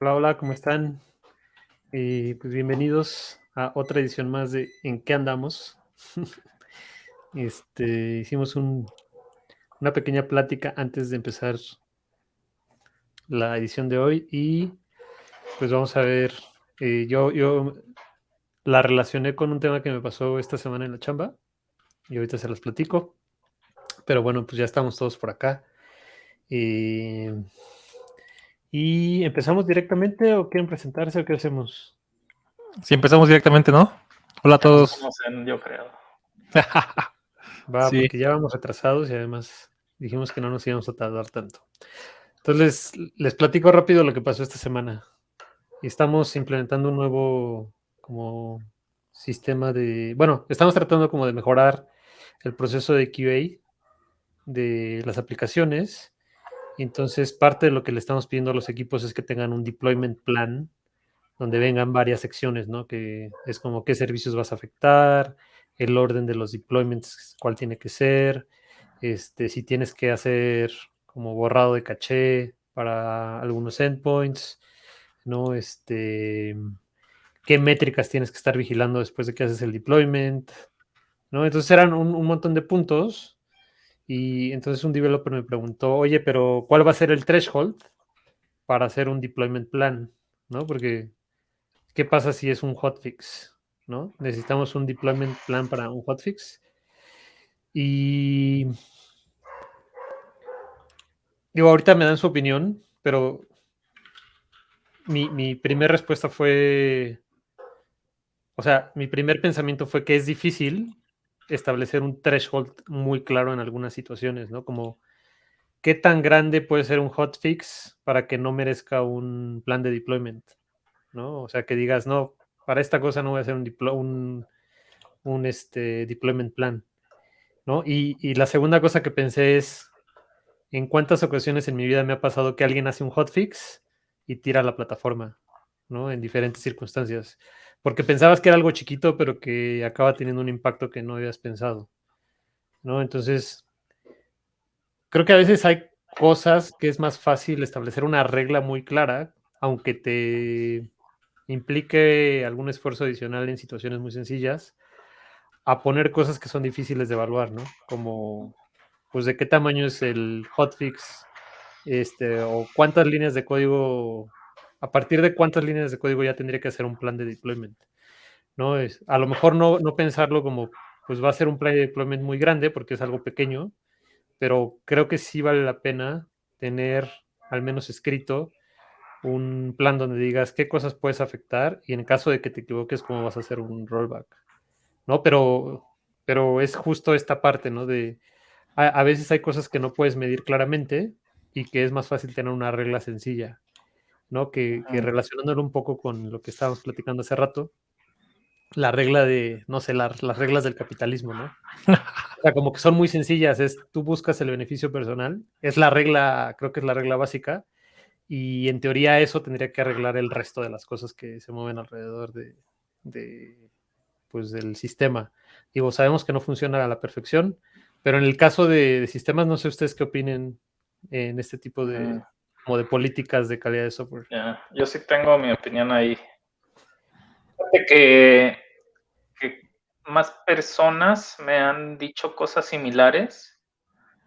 Hola, hola, ¿cómo están? Pues bienvenidos a otra edición más de ¿En qué andamos? Hicimos una pequeña plática antes de empezar la edición de hoy y pues vamos a ver, yo la relacioné con un tema que me pasó esta semana en la chamba y ahorita se los platico, pero bueno, pues ya estamos todos por acá. Eh, ¿Y empezamos directamente o quieren presentarse o qué hacemos? Si empezamos directamente, ¿no? Hola a Ya nos todos. vamos en, yo creo. Va, Sí, porque ya vamos retrasados y además dijimos que no nos íbamos a tardar tanto. Entonces, les platico rápido lo que pasó esta semana. Estamos implementando un nuevo como sistema bueno, estamos tratando como de mejorar el proceso de QA de las aplicaciones. Y entonces, parte de lo que le estamos pidiendo a los equipos es que tengan un deployment plan donde vengan varias secciones, ¿no? Que es como qué servicios vas a afectar, el orden de los deployments, cuál tiene que ser, si tienes que hacer como borrado de caché para algunos endpoints, ¿no? Qué métricas tienes que estar vigilando después de que haces el deployment, ¿no? Entonces eran un montón de puntos y entonces un developer me preguntó, oye, pero ¿cuál va a ser el threshold para hacer un deployment plan? ¿No? Porque ¿qué pasa si es un hotfix? ¿No? Necesitamos un deployment plan para un hotfix. Y digo, ahorita me dan su opinión, pero mi primera respuesta fue, o sea, mi primer pensamiento fue que es difícil establecer un threshold muy claro en algunas situaciones, ¿no? Como, ¿qué tan grande puede ser un hotfix para que no merezca un plan de deployment? ¿No? O sea, que digas, no, para esta cosa no voy a hacer un deployment plan, ¿no? Y la segunda cosa que pensé es, ¿en cuántas ocasiones en mi vida me ha pasado que alguien hace un hotfix y tira la plataforma, ¿no? En diferentes circunstancias. Porque pensabas que era algo chiquito, pero que acaba teniendo un impacto que no habías pensado, ¿no? Entonces, creo que a veces hay cosas que es más fácil establecer una regla muy clara, aunque te implique algún esfuerzo adicional en situaciones muy sencillas, a poner cosas que son difíciles de evaluar, ¿no? Como, pues, de qué tamaño es el hotfix, o cuántas líneas de código, a partir de cuántas líneas de código ya tendría que hacer un plan de deployment, ¿no? A lo mejor no pensarlo como, pues va a ser un plan de deployment muy grande porque es algo pequeño, pero creo que sí vale la pena tener al menos escrito un plan donde digas qué cosas puedes afectar y en caso de que te equivoques, cómo vas a hacer un rollback, ¿no? Pero es justo esta parte, ¿no? A veces hay cosas que no puedes medir claramente y que es más fácil tener una regla sencilla, ¿no? Que relacionándolo un poco con lo que estábamos platicando hace rato, la regla de, no sé, las reglas del capitalismo, ¿no? O sea, como que son muy sencillas, es tú buscas el beneficio personal, es la regla, creo que es la regla básica, y en teoría eso tendría que arreglar el resto de las cosas que se mueven alrededor de pues, del sistema. Digo, sabemos que no funciona a la perfección, pero en el caso de sistemas, no sé ustedes qué opinen en este tipo como de políticas de calidad de software. Ya, yo sí tengo mi opinión ahí. Fíjate que más personas me han dicho cosas similares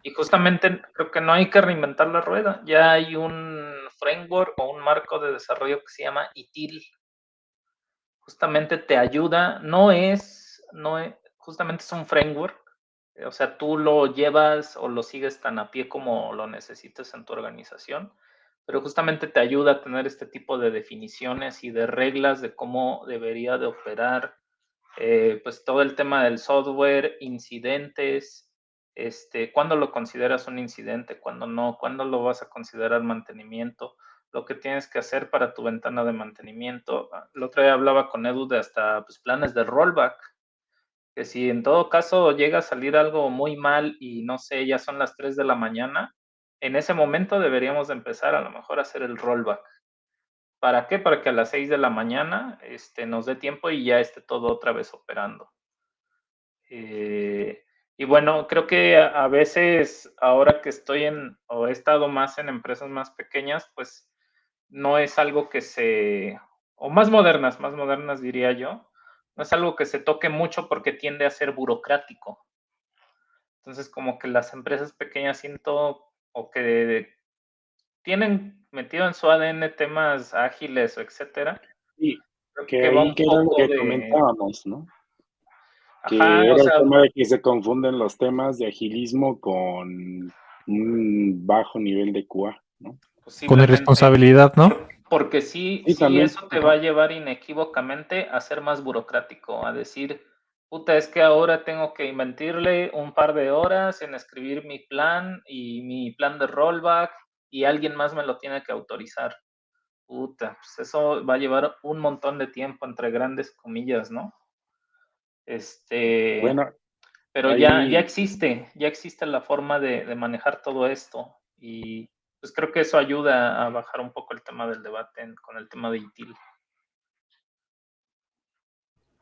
y justamente creo que no hay que reinventar la rueda. Ya hay un framework o un marco de desarrollo que se llama ITIL. Justamente te ayuda, justamente es un framework. O sea, tú lo llevas o lo sigues tan a pie como lo necesites en tu organización, pero justamente te ayuda a tener este tipo de definiciones y de reglas de cómo debería de operar, pues todo el tema del software, incidentes, cuándo lo consideras un incidente, cuándo no, cuándo lo vas a considerar mantenimiento, lo que tienes que hacer para tu ventana de mantenimiento. El otro día hablaba con Edu de hasta pues, planes de rollback, que si en todo caso llega a salir algo muy mal y no sé, ya son las 3 de la mañana, en ese momento deberíamos de empezar a lo mejor a hacer el rollback. ¿Para qué? Para que a las 6 de la mañana nos dé tiempo y ya esté todo otra vez operando. Y bueno, creo que a veces ahora que estoy o he estado más en empresas más pequeñas, pues no es algo o más modernas diría yo, no es algo que se toque mucho porque tiende a ser burocrático. Entonces, como que las empresas pequeñas siento o que tienen metido en su ADN temas ágiles o etcétera. Sí, Creo que que va ahí un que era lo poco que de, comentábamos, ¿no? ajá, Que o era el sea, tema de que se confunden los temas de agilismo con un bajo nivel de QA, ¿no? Con posiblemente, irresponsabilidad, ¿no? porque sí, Sí, sí, también. eso te va a llevar inequívocamente a ser más burocrático, a decir, puta, es que ahora tengo que invertirle un par de horas en escribir mi plan y mi plan de rollback y alguien más me lo tiene que autorizar. Puta, pues eso va a llevar un montón de tiempo, entre grandes comillas, ¿no? Bueno, Pero ya ahí, existe la forma de manejar todo esto y pues creo que eso ayuda a bajar un poco el tema del debate con el tema de ITIL.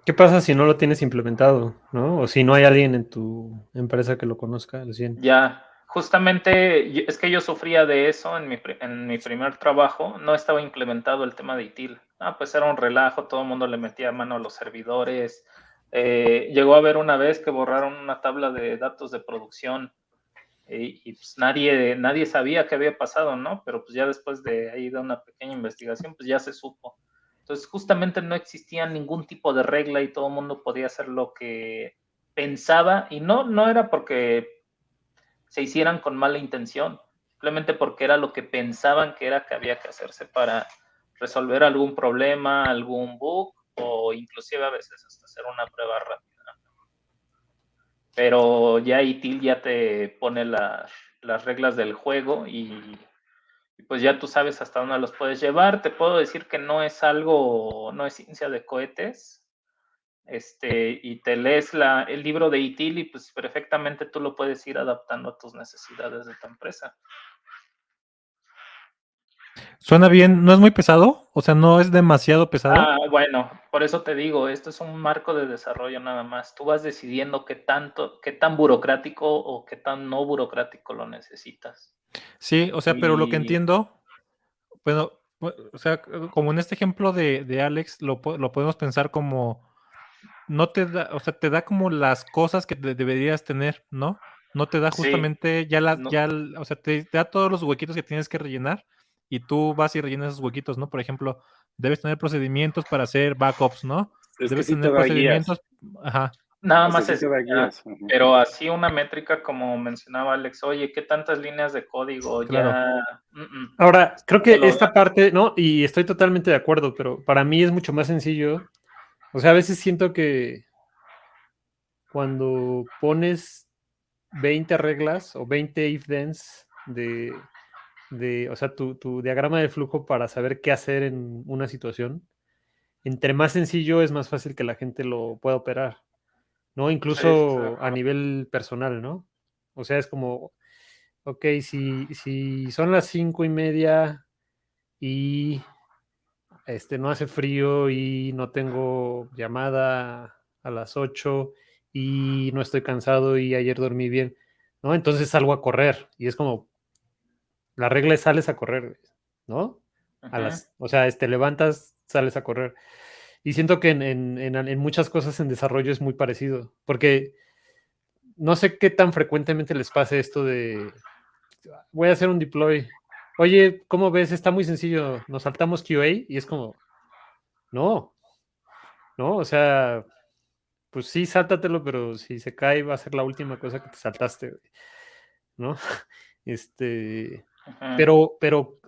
¿Qué pasa si no lo tienes implementado, ¿no? O si no hay alguien en tu empresa que lo conozca al 100. Ya, justamente es que yo sufría de eso en mi primer trabajo, no estaba implementado el tema de ITIL. Pues era un relajo, todo el mundo le metía mano a los servidores. Llegó a haber una vez que borraron una tabla de datos de producción y pues nadie sabía qué había pasado, ¿no? Pero pues ya después de ahí de una pequeña investigación, pues ya se supo. Entonces justamente no existía ningún tipo de regla y todo el mundo podía hacer lo que pensaba y no era porque se hicieran con mala intención, simplemente porque era lo que pensaban que era que había que hacerse para resolver algún problema, algún bug o inclusive a veces hasta hacer una prueba rápida. Pero ya ITIL ya te pone las reglas del juego y pues ya tú sabes hasta dónde los puedes llevar. Te puedo decir que no es ciencia de cohetes. Y te lees el libro de ITIL y pues perfectamente tú lo puedes ir adaptando a tus necesidades de tu empresa. Suena bien, ¿no es muy pesado? O sea, ¿no es demasiado pesado? Bueno, por eso te digo, esto es un marco de desarrollo nada más. Tú vas decidiendo qué tan burocrático o qué tan no burocrático lo necesitas. Sí, o sea, pero lo que Y entiendo, bueno, o sea, como en este ejemplo de Alex, lo podemos pensar como, no te da, o sea, te da como las cosas que deberías tener, ¿no? No te da sí, justamente no, o sea, te da todos los huequitos que tienes que rellenar y tú vas y rellenas esos huequitos, ¿no? Por ejemplo, debes tener procedimientos para hacer backups, ¿no? es que Debes sí te tener da guías, procedimientos, ajá, nada o sea, más sí te es, da guías. Ajá. pero así una métrica como mencionaba Alex, oye, ¿qué tantas líneas de código claro. ya? Ahora, creo No te que lo esta da. parte, ¿no? Y estoy totalmente de acuerdo, pero para mí es mucho más sencillo. O sea, a veces siento que cuando pones 20 reglas o 20 if-thens o sea, tu diagrama de flujo para saber qué hacer en una situación, entre más sencillo es más fácil que la gente lo pueda operar, ¿no? Sí, estoy de Incluso a acuerdo. nivel personal, ¿no? O sea, es como, ok, si son las 5:30 y no hace frío y no tengo llamada a las 8 y no estoy cansado y ayer dormí bien, ¿no? Entonces salgo a correr y es como, la regla es sales a correr, ¿no? Ujú. O sea, te levantas, sales a correr. Y siento que en muchas cosas en desarrollo es muy parecido, porque no sé qué tan frecuentemente les pase esto de, voy a hacer un deploy. Oye, ¿cómo ves? Está muy sencillo. Nos saltamos QA y es como, no, no, o sea, pues sí, sáltatelo, pero si se cae va a ser la última cosa que te saltaste, ¿no? Este, Ujú. pero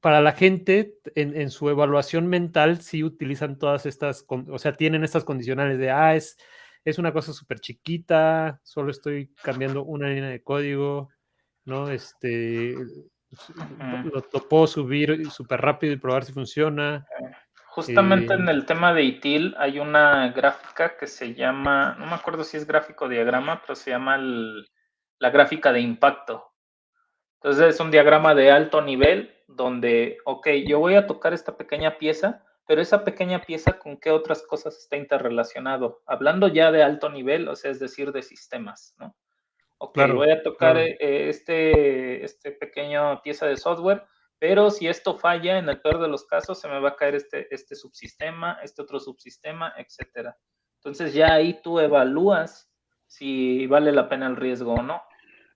para la gente, en su evaluación mental, sí utilizan todas estas, o sea, tienen estas condicionales de, es una cosa súper chiquita, solo estoy cambiando una línea de código, ¿no? Ujú. Lo puedo subir súper rápido y probar si funciona. Justamente Eh, en el tema de ITIL hay una gráfica que se llama, no me acuerdo si es gráfico diagrama, pero se llama la gráfica de impacto. Entonces es un diagrama de alto nivel donde, ok, yo voy a tocar esta pequeña pieza, pero esa pequeña pieza con qué otras cosas está interrelacionado. Hablando ya de alto nivel, o sea, es decir, de sistemas, ¿no? Ok, voy claro, a tocar claro. este pequeño pieza de software, pero si esto falla, en el peor de los casos, se me va a caer este subsistema, este otro subsistema, etcétera. Entonces ya ahí tú evalúas si vale la pena el riesgo o no.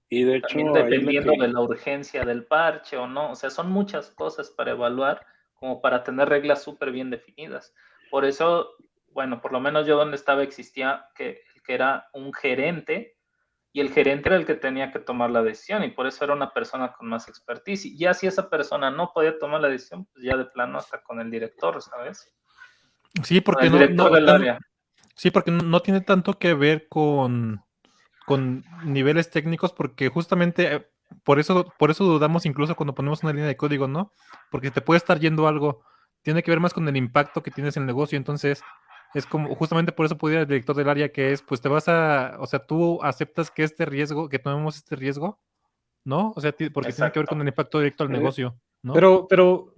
Y de También hecho, ahí dependiendo de la urgencia del parche o no. O sea, son muchas cosas para evaluar como para tener reglas súper bien definidas. Por eso, bueno, por lo menos yo donde estaba existía que era un gerente y el gerente era el que tenía que tomar la decisión y por eso era una persona con más expertise. Y ya si esa persona no podía tomar la decisión, pues ya de plano hasta con el director, ¿sabes? Sí, Con porque el director del área. sí, porque no tiene tanto que ver con niveles técnicos, porque justamente por eso dudamos incluso cuando ponemos una línea de código, ¿no? Porque te puede estar yendo algo, tiene que ver más con el impacto que tienes en el negocio, entonces es como, justamente por eso pudiera el director del área que es, pues te vas o sea, tú aceptas que que tomemos este riesgo, ¿no? O sea, porque tiene que ver Exacto. con el impacto directo al negocio, ¿no? Pero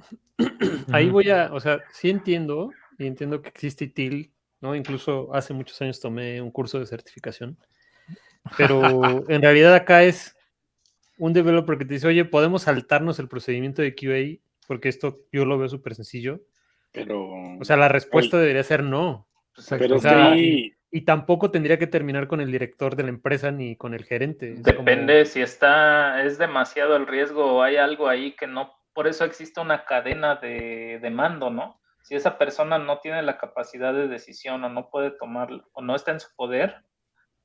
ahí Ujú. o sea, sí entiendo, y entiendo que existe ITIL, ¿no? Incluso hace muchos años tomé un curso de certificación, pero en realidad acá es un developer que te dice, oye, podemos saltarnos el procedimiento de QA, porque esto yo lo veo súper sencillo. pero, O sea, la respuesta ahí- debería ser no. Pues pero O es que sea, no. ahí, y tampoco tendría que terminar con el director de la empresa ni con el gerente. Es como, Depende si es demasiado el riesgo o hay algo ahí que no, por eso existe una cadena de mando, ¿no? Si esa persona no tiene la capacidad de decisión o no puede tomarlo o no está en su poder,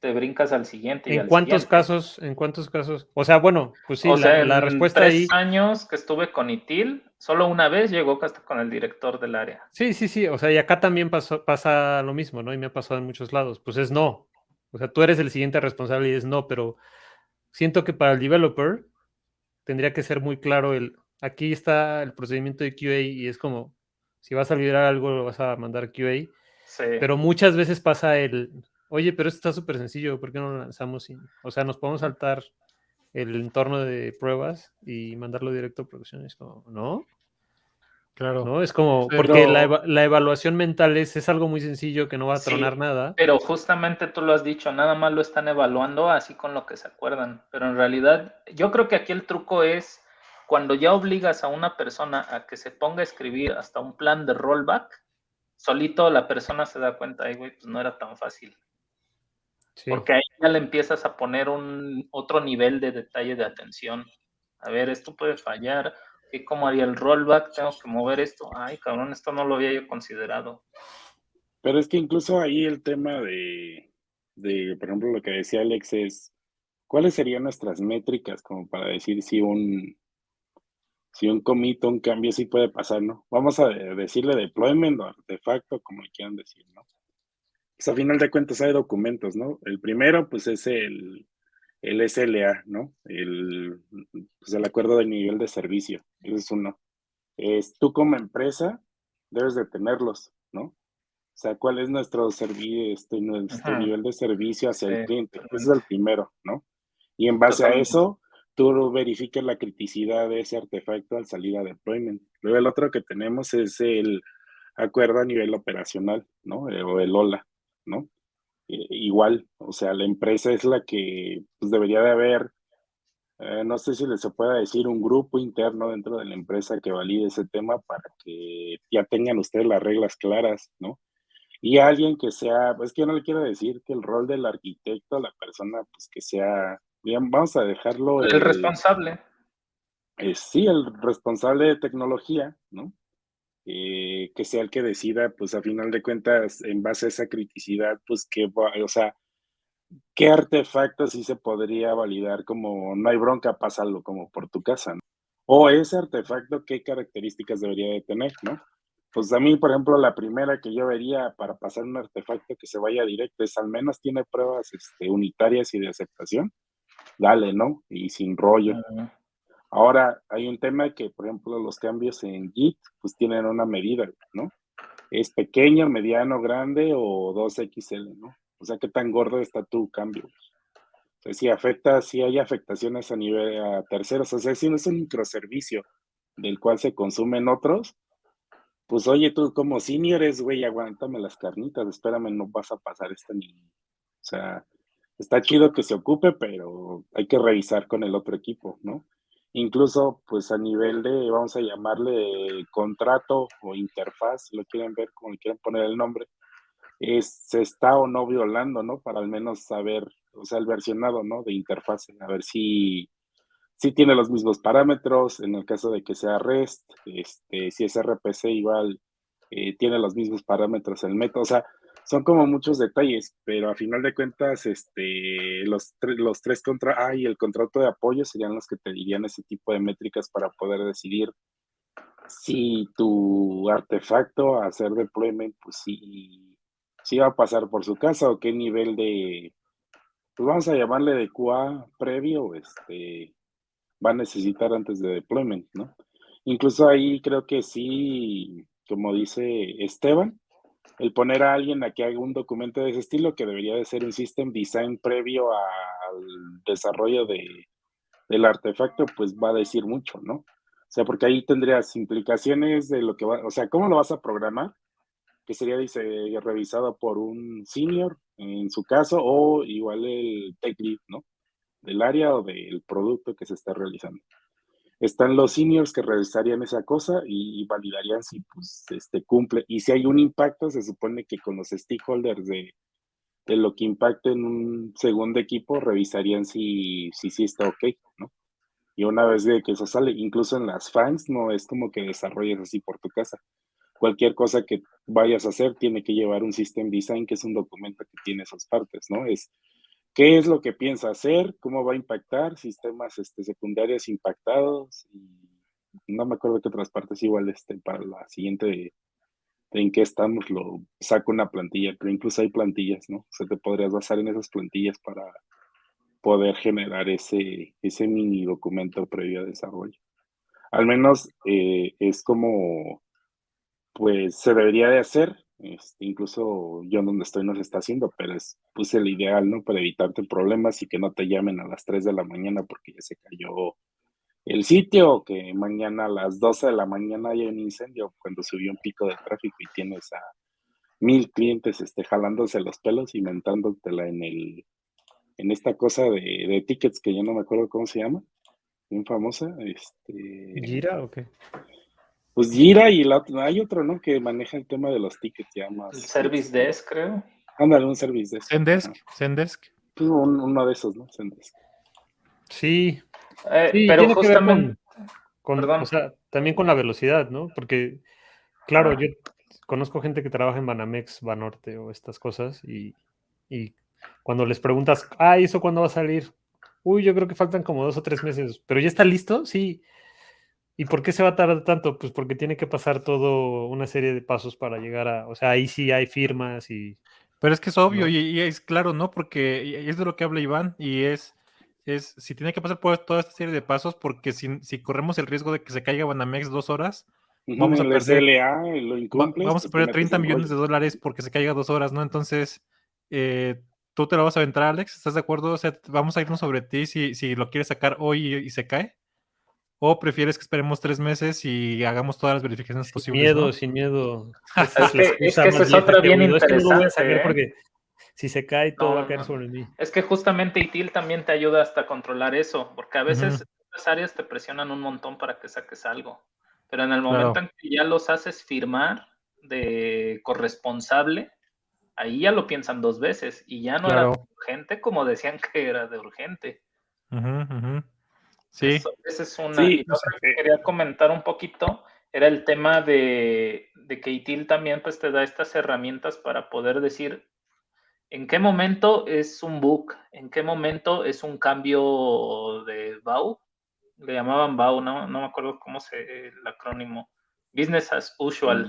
te brincas al siguiente y ¿en al cuántos siguiente. casos? ¿En cuántos casos? O sea, bueno, pues sí, O sea, la en respuesta ahí, 3 años que estuve con ITIL, solo una vez llegó hasta con el director del área. sí, sí, sí, o sea, y acá también pasa lo mismo, ¿no? Y me ha pasado en muchos lados, pues es no. O sea, tú eres el siguiente responsable y es no, pero siento que para el developer tendría que ser muy claro aquí está el procedimiento de QA y es como, si vas a liberar algo, lo vas a mandar QA, Sí. pero muchas veces pasa oye, pero esto está súper sencillo, ¿por qué no lo lanzamos o sea, nos podemos saltar el entorno de pruebas y mandarlo directo a producción? Es como, ¿no? Claro. ¿No? Es como, Sí. porque pero, la evaluación mental es algo muy sencillo que no va a tronar Sí, nada. pero justamente tú lo has dicho, nada más lo están evaluando así con lo que se acuerdan, pero en realidad yo creo que aquí el truco es cuando ya obligas a una persona a que se ponga a escribir hasta un plan de rollback, solito la persona se da cuenta, ay güey, pues no era tan fácil, Sí. porque ahí ya le empiezas a poner otro nivel de detalle de atención. A ver, esto puede fallar, ¿y cómo haría el rollback? Tengo que mover esto, ay cabrón, esto no lo había yo considerado. pero es que incluso ahí el tema por ejemplo, lo que decía Alex es, ¿cuáles serían nuestras métricas como para decir si un commit o un cambio sí puede pasar, ¿no? Vamos a decirle deployment o artefacto, como le quieran decir, ¿no? Pues a final de cuentas hay documentos, ¿no? El primero, pues es el SLA, ¿no? Pues el acuerdo de nivel de servicio. Ese es uno. Tú como empresa debes de tenerlos, ¿no? O sea, ¿cuál es nuestro Ujú, nivel de servicio hacia sí, el cliente? Ese es totalmente. el primero, ¿no? Y en base a Totalmente. eso, tú verificas la criticidad de ese artefacto al salir a deployment. Luego el otro que tenemos es el acuerdo a nivel operacional, ¿no? O el OLA, ¿no? Igual, o sea, la empresa es la que pues, debería de haber, no sé si se pueda decir, un grupo interno dentro de la empresa que valide ese tema para que ya tengan ustedes las reglas claras, ¿no? Y alguien que sea, pues que yo no le quiero decir que el rol del arquitecto, la persona, pues que sea, bien, vamos a dejarlo El responsable. sí, el responsable de tecnología, ¿no? Que sea el que decida, pues a final de cuentas, en base a esa criticidad, pues o sea, qué artefacto sí se podría validar como no hay bronca, pásalo como por tu casa, ¿no? O ese artefacto, qué características debería de tener, ¿no? Pues a mí, por ejemplo, la primera que yo vería para pasar un artefacto que se vaya directo es al menos tiene pruebas unitarias y de aceptación, dale, ¿no? Y sin rollo. Ahora, hay un tema que, por ejemplo, los cambios en Git, pues tienen una medida, ¿no? ¿Es pequeño, mediano, grande o 2XL, ¿no? O sea, ¿qué tan gordo está tu cambio? O sea, si hay afectaciones a nivel a terceros, o sea, si no es un microservicio del cual se consumen otros, pues oye, tú como seniores, güey, aguántame las carnitas, espérame, no vas a pasar esta ni. O sea, está chido que se ocupe, pero hay que revisar con el otro equipo, ¿no? incluso pues a nivel de, vamos a llamarle contrato o interfaz, si lo quieren ver, como le quieran poner el nombre, se está o no violando, ¿no? Para al menos saber, o sea, el versionado, ¿no? De interfase, a ver si tiene los mismos parámetros, en el caso de que sea REST, si es RPC igual, tiene los mismos parámetros el método, o sea, son como muchos detalles, pero a final de cuentas, los tres y el contrato de apoyo serían los que te dirían ese tipo de métricas para poder decidir si tu artefacto a hacer deployment, pues sí va a pasar por su casa o qué nivel de, pues vamos a llamarle de QA previo, va a necesitar antes de deployment, ¿no? Incluso ahí creo que sí, como dice Esteban, el poner a alguien a que haga un documento de ese estilo, que debería de ser un system design previo al desarrollo del artefacto, pues va a decir mucho, ¿no? O sea, porque ahí tendrías implicaciones de lo que va, o sea, cómo lo vas a programar, que sería revisado por un senior en su caso, o igual el tech lead, ¿no? Del área o del producto que se está realizando. Están los seniors que revisarían esa cosa y validarían si pues, cumple. Y si hay un impacto, se supone que con los stakeholders de lo que impacte en un segundo equipo, revisarían si está ok, ¿no? Y una vez de que eso sale, incluso en las fans, no es como que desarrolles así por tu casa. Cualquier cosa que vayas a hacer tiene que llevar un system design, que es un documento que tiene esas partes, ¿no? Es qué es lo que piensa hacer, cómo va a impactar, sistemas secundarios impactados, y no me acuerdo qué otras partes, igual para la siguiente de en qué estamos, lo saco una plantilla, pero incluso hay plantillas, ¿no? O sea, te podrías basar en esas plantillas para poder generar ese mini documento previo a desarrollo. Al menos es como, pues, se debería de hacer, incluso yo donde estoy no se está haciendo, pero es pues el ideal, ¿no? Para evitarte problemas y que no te llamen a las 3 de la mañana porque ya se cayó el sitio, o que mañana a las 12 de la mañana haya un incendio cuando subió un pico de tráfico y tienes a 1000 clientes jalándose los pelos y mentándotela en esta cosa de tickets que ya no me acuerdo cómo se llama, bien famosa, ¿Gira o qué? pues Gira, y hay otro, ¿no? Que maneja el tema de los tickets ya más. El Service Desk, creo. Ándale, un Service Desk. Zendesk. Pues uno de esos, ¿no? Zendesk. Sí, pero tiene que ver justamente, o sea, también con la velocidad, ¿no? Porque, claro, yo conozco gente que trabaja en Banamex, Banorte o estas cosas, y cuando les preguntas, ¿eso cuándo va a salir? Uy, yo creo que faltan como 2 o 3 meses, pero ¿ya está listo? Sí. ¿Y por qué se va a tardar tanto? Pues porque tiene que pasar todo una serie de pasos para llegar o sea, ahí sí hay firmas y... Pero es que es obvio, ¿no? y es claro, ¿no? Porque es de lo que habla Iván, y es si tiene que pasar por toda esta serie de pasos, porque si corremos el riesgo de que se caiga Banamex 2 horas, vamos a El perder, SLA lo incumples, vamos a pues te perder metes 30 en millones de rollos. dólares porque se caiga 2 horas, ¿no? Entonces, ¿tú te lo vas a aventar, Alex? ¿Estás de acuerdo? O sea, vamos a irnos sobre ti si lo quieres sacar hoy y se cae. ¿O prefieres que esperemos 3 meses y hagamos todas las verificaciones Sin posibles, miedo, no? sin miedo. Esa es es la que excusa esa más es vieja otra que he bien oído. Es que no lo voy a sacar interesante, ¿eh? porque si se cae, todo va a caer No. sobre mí. Es que justamente ITIL también te ayuda hasta a controlar eso, porque a veces Ujú, las áreas te presionan un montón para que saques algo, pero en el claro. momento en que ya los haces firmar de corresponsable, ahí ya lo piensan 2 veces y ya no era Claro. de urgente como decían que era de urgente. Ujú, ujú. Sí, Esa es una. Y Sí, la otra que quería comentar un poquito era el tema de que ITIL también pues te da estas herramientas para poder decir en qué momento es un bug, en qué momento es un cambio de BAU. Le llamaban BAU, no me acuerdo cómo el acrónimo. Business as usual.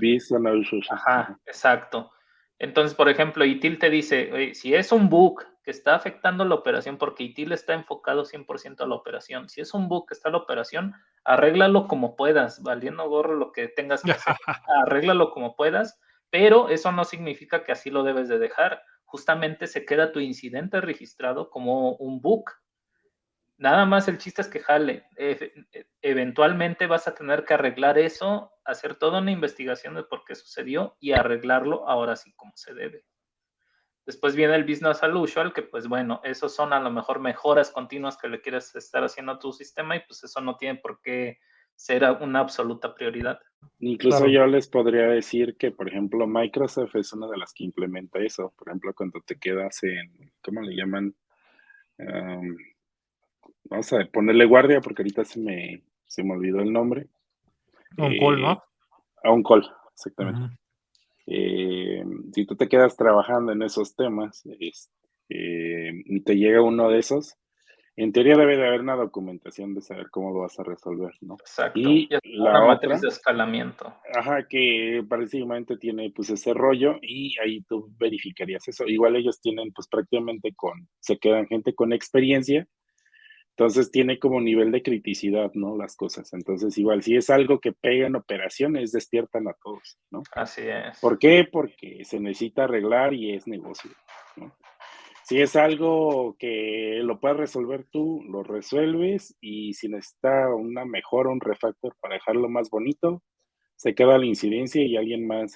Ajá, exacto. Entonces, por ejemplo, ITIL te dice, oye, si es un bug que está afectando la operación, porque ITIL está enfocado 100% a la operación, si es un bug que está en la operación, arréglalo como puedas, valiendo gorro lo que tengas que hacer, arréglalo como puedas, pero eso no significa que así lo debes de dejar. Justamente se queda tu incidente registrado como un bug. Nada más el chiste es que jale. Eventualmente vas a tener que arreglar eso, hacer toda una investigación de por qué sucedió y arreglarlo ahora sí como se debe. Después viene el business as usual, que pues bueno, esos son a lo mejor mejoras continuas que le quieres estar haciendo a tu sistema y pues eso no tiene por qué ser una absoluta prioridad. Incluso Claro. yo les podría decir que, por ejemplo, Microsoft es una de las que implementa eso. Por ejemplo, cuando te quedas en, ¿cómo le llaman? Vamos a ponerle guardia porque ahorita se me olvidó el nombre. Un call, Eh, ¿no? a un call, exactamente. Ujú. Si tú te quedas trabajando en esos temas y te llega uno de esos, en teoría debe de haber una documentación de saber cómo lo vas a resolver, ¿no? Exacto. Y Y es la una otra, matriz de escalamiento. ajá, que básicamente tiene pues ese rollo y ahí tú verificarías eso. Igual ellos tienen pues prácticamente se quedan gente con experiencia, entonces tiene como nivel de criticidad, ¿no? Las cosas. Entonces igual si es algo que pega en operaciones, despiertan a todos, ¿no? Así es. ¿Por qué? Porque se necesita arreglar y es negocio, ¿no? Si es algo que lo puedes resolver tú, lo resuelves y si necesita una mejora, un refactor para dejarlo más bonito, se queda la incidencia y alguien más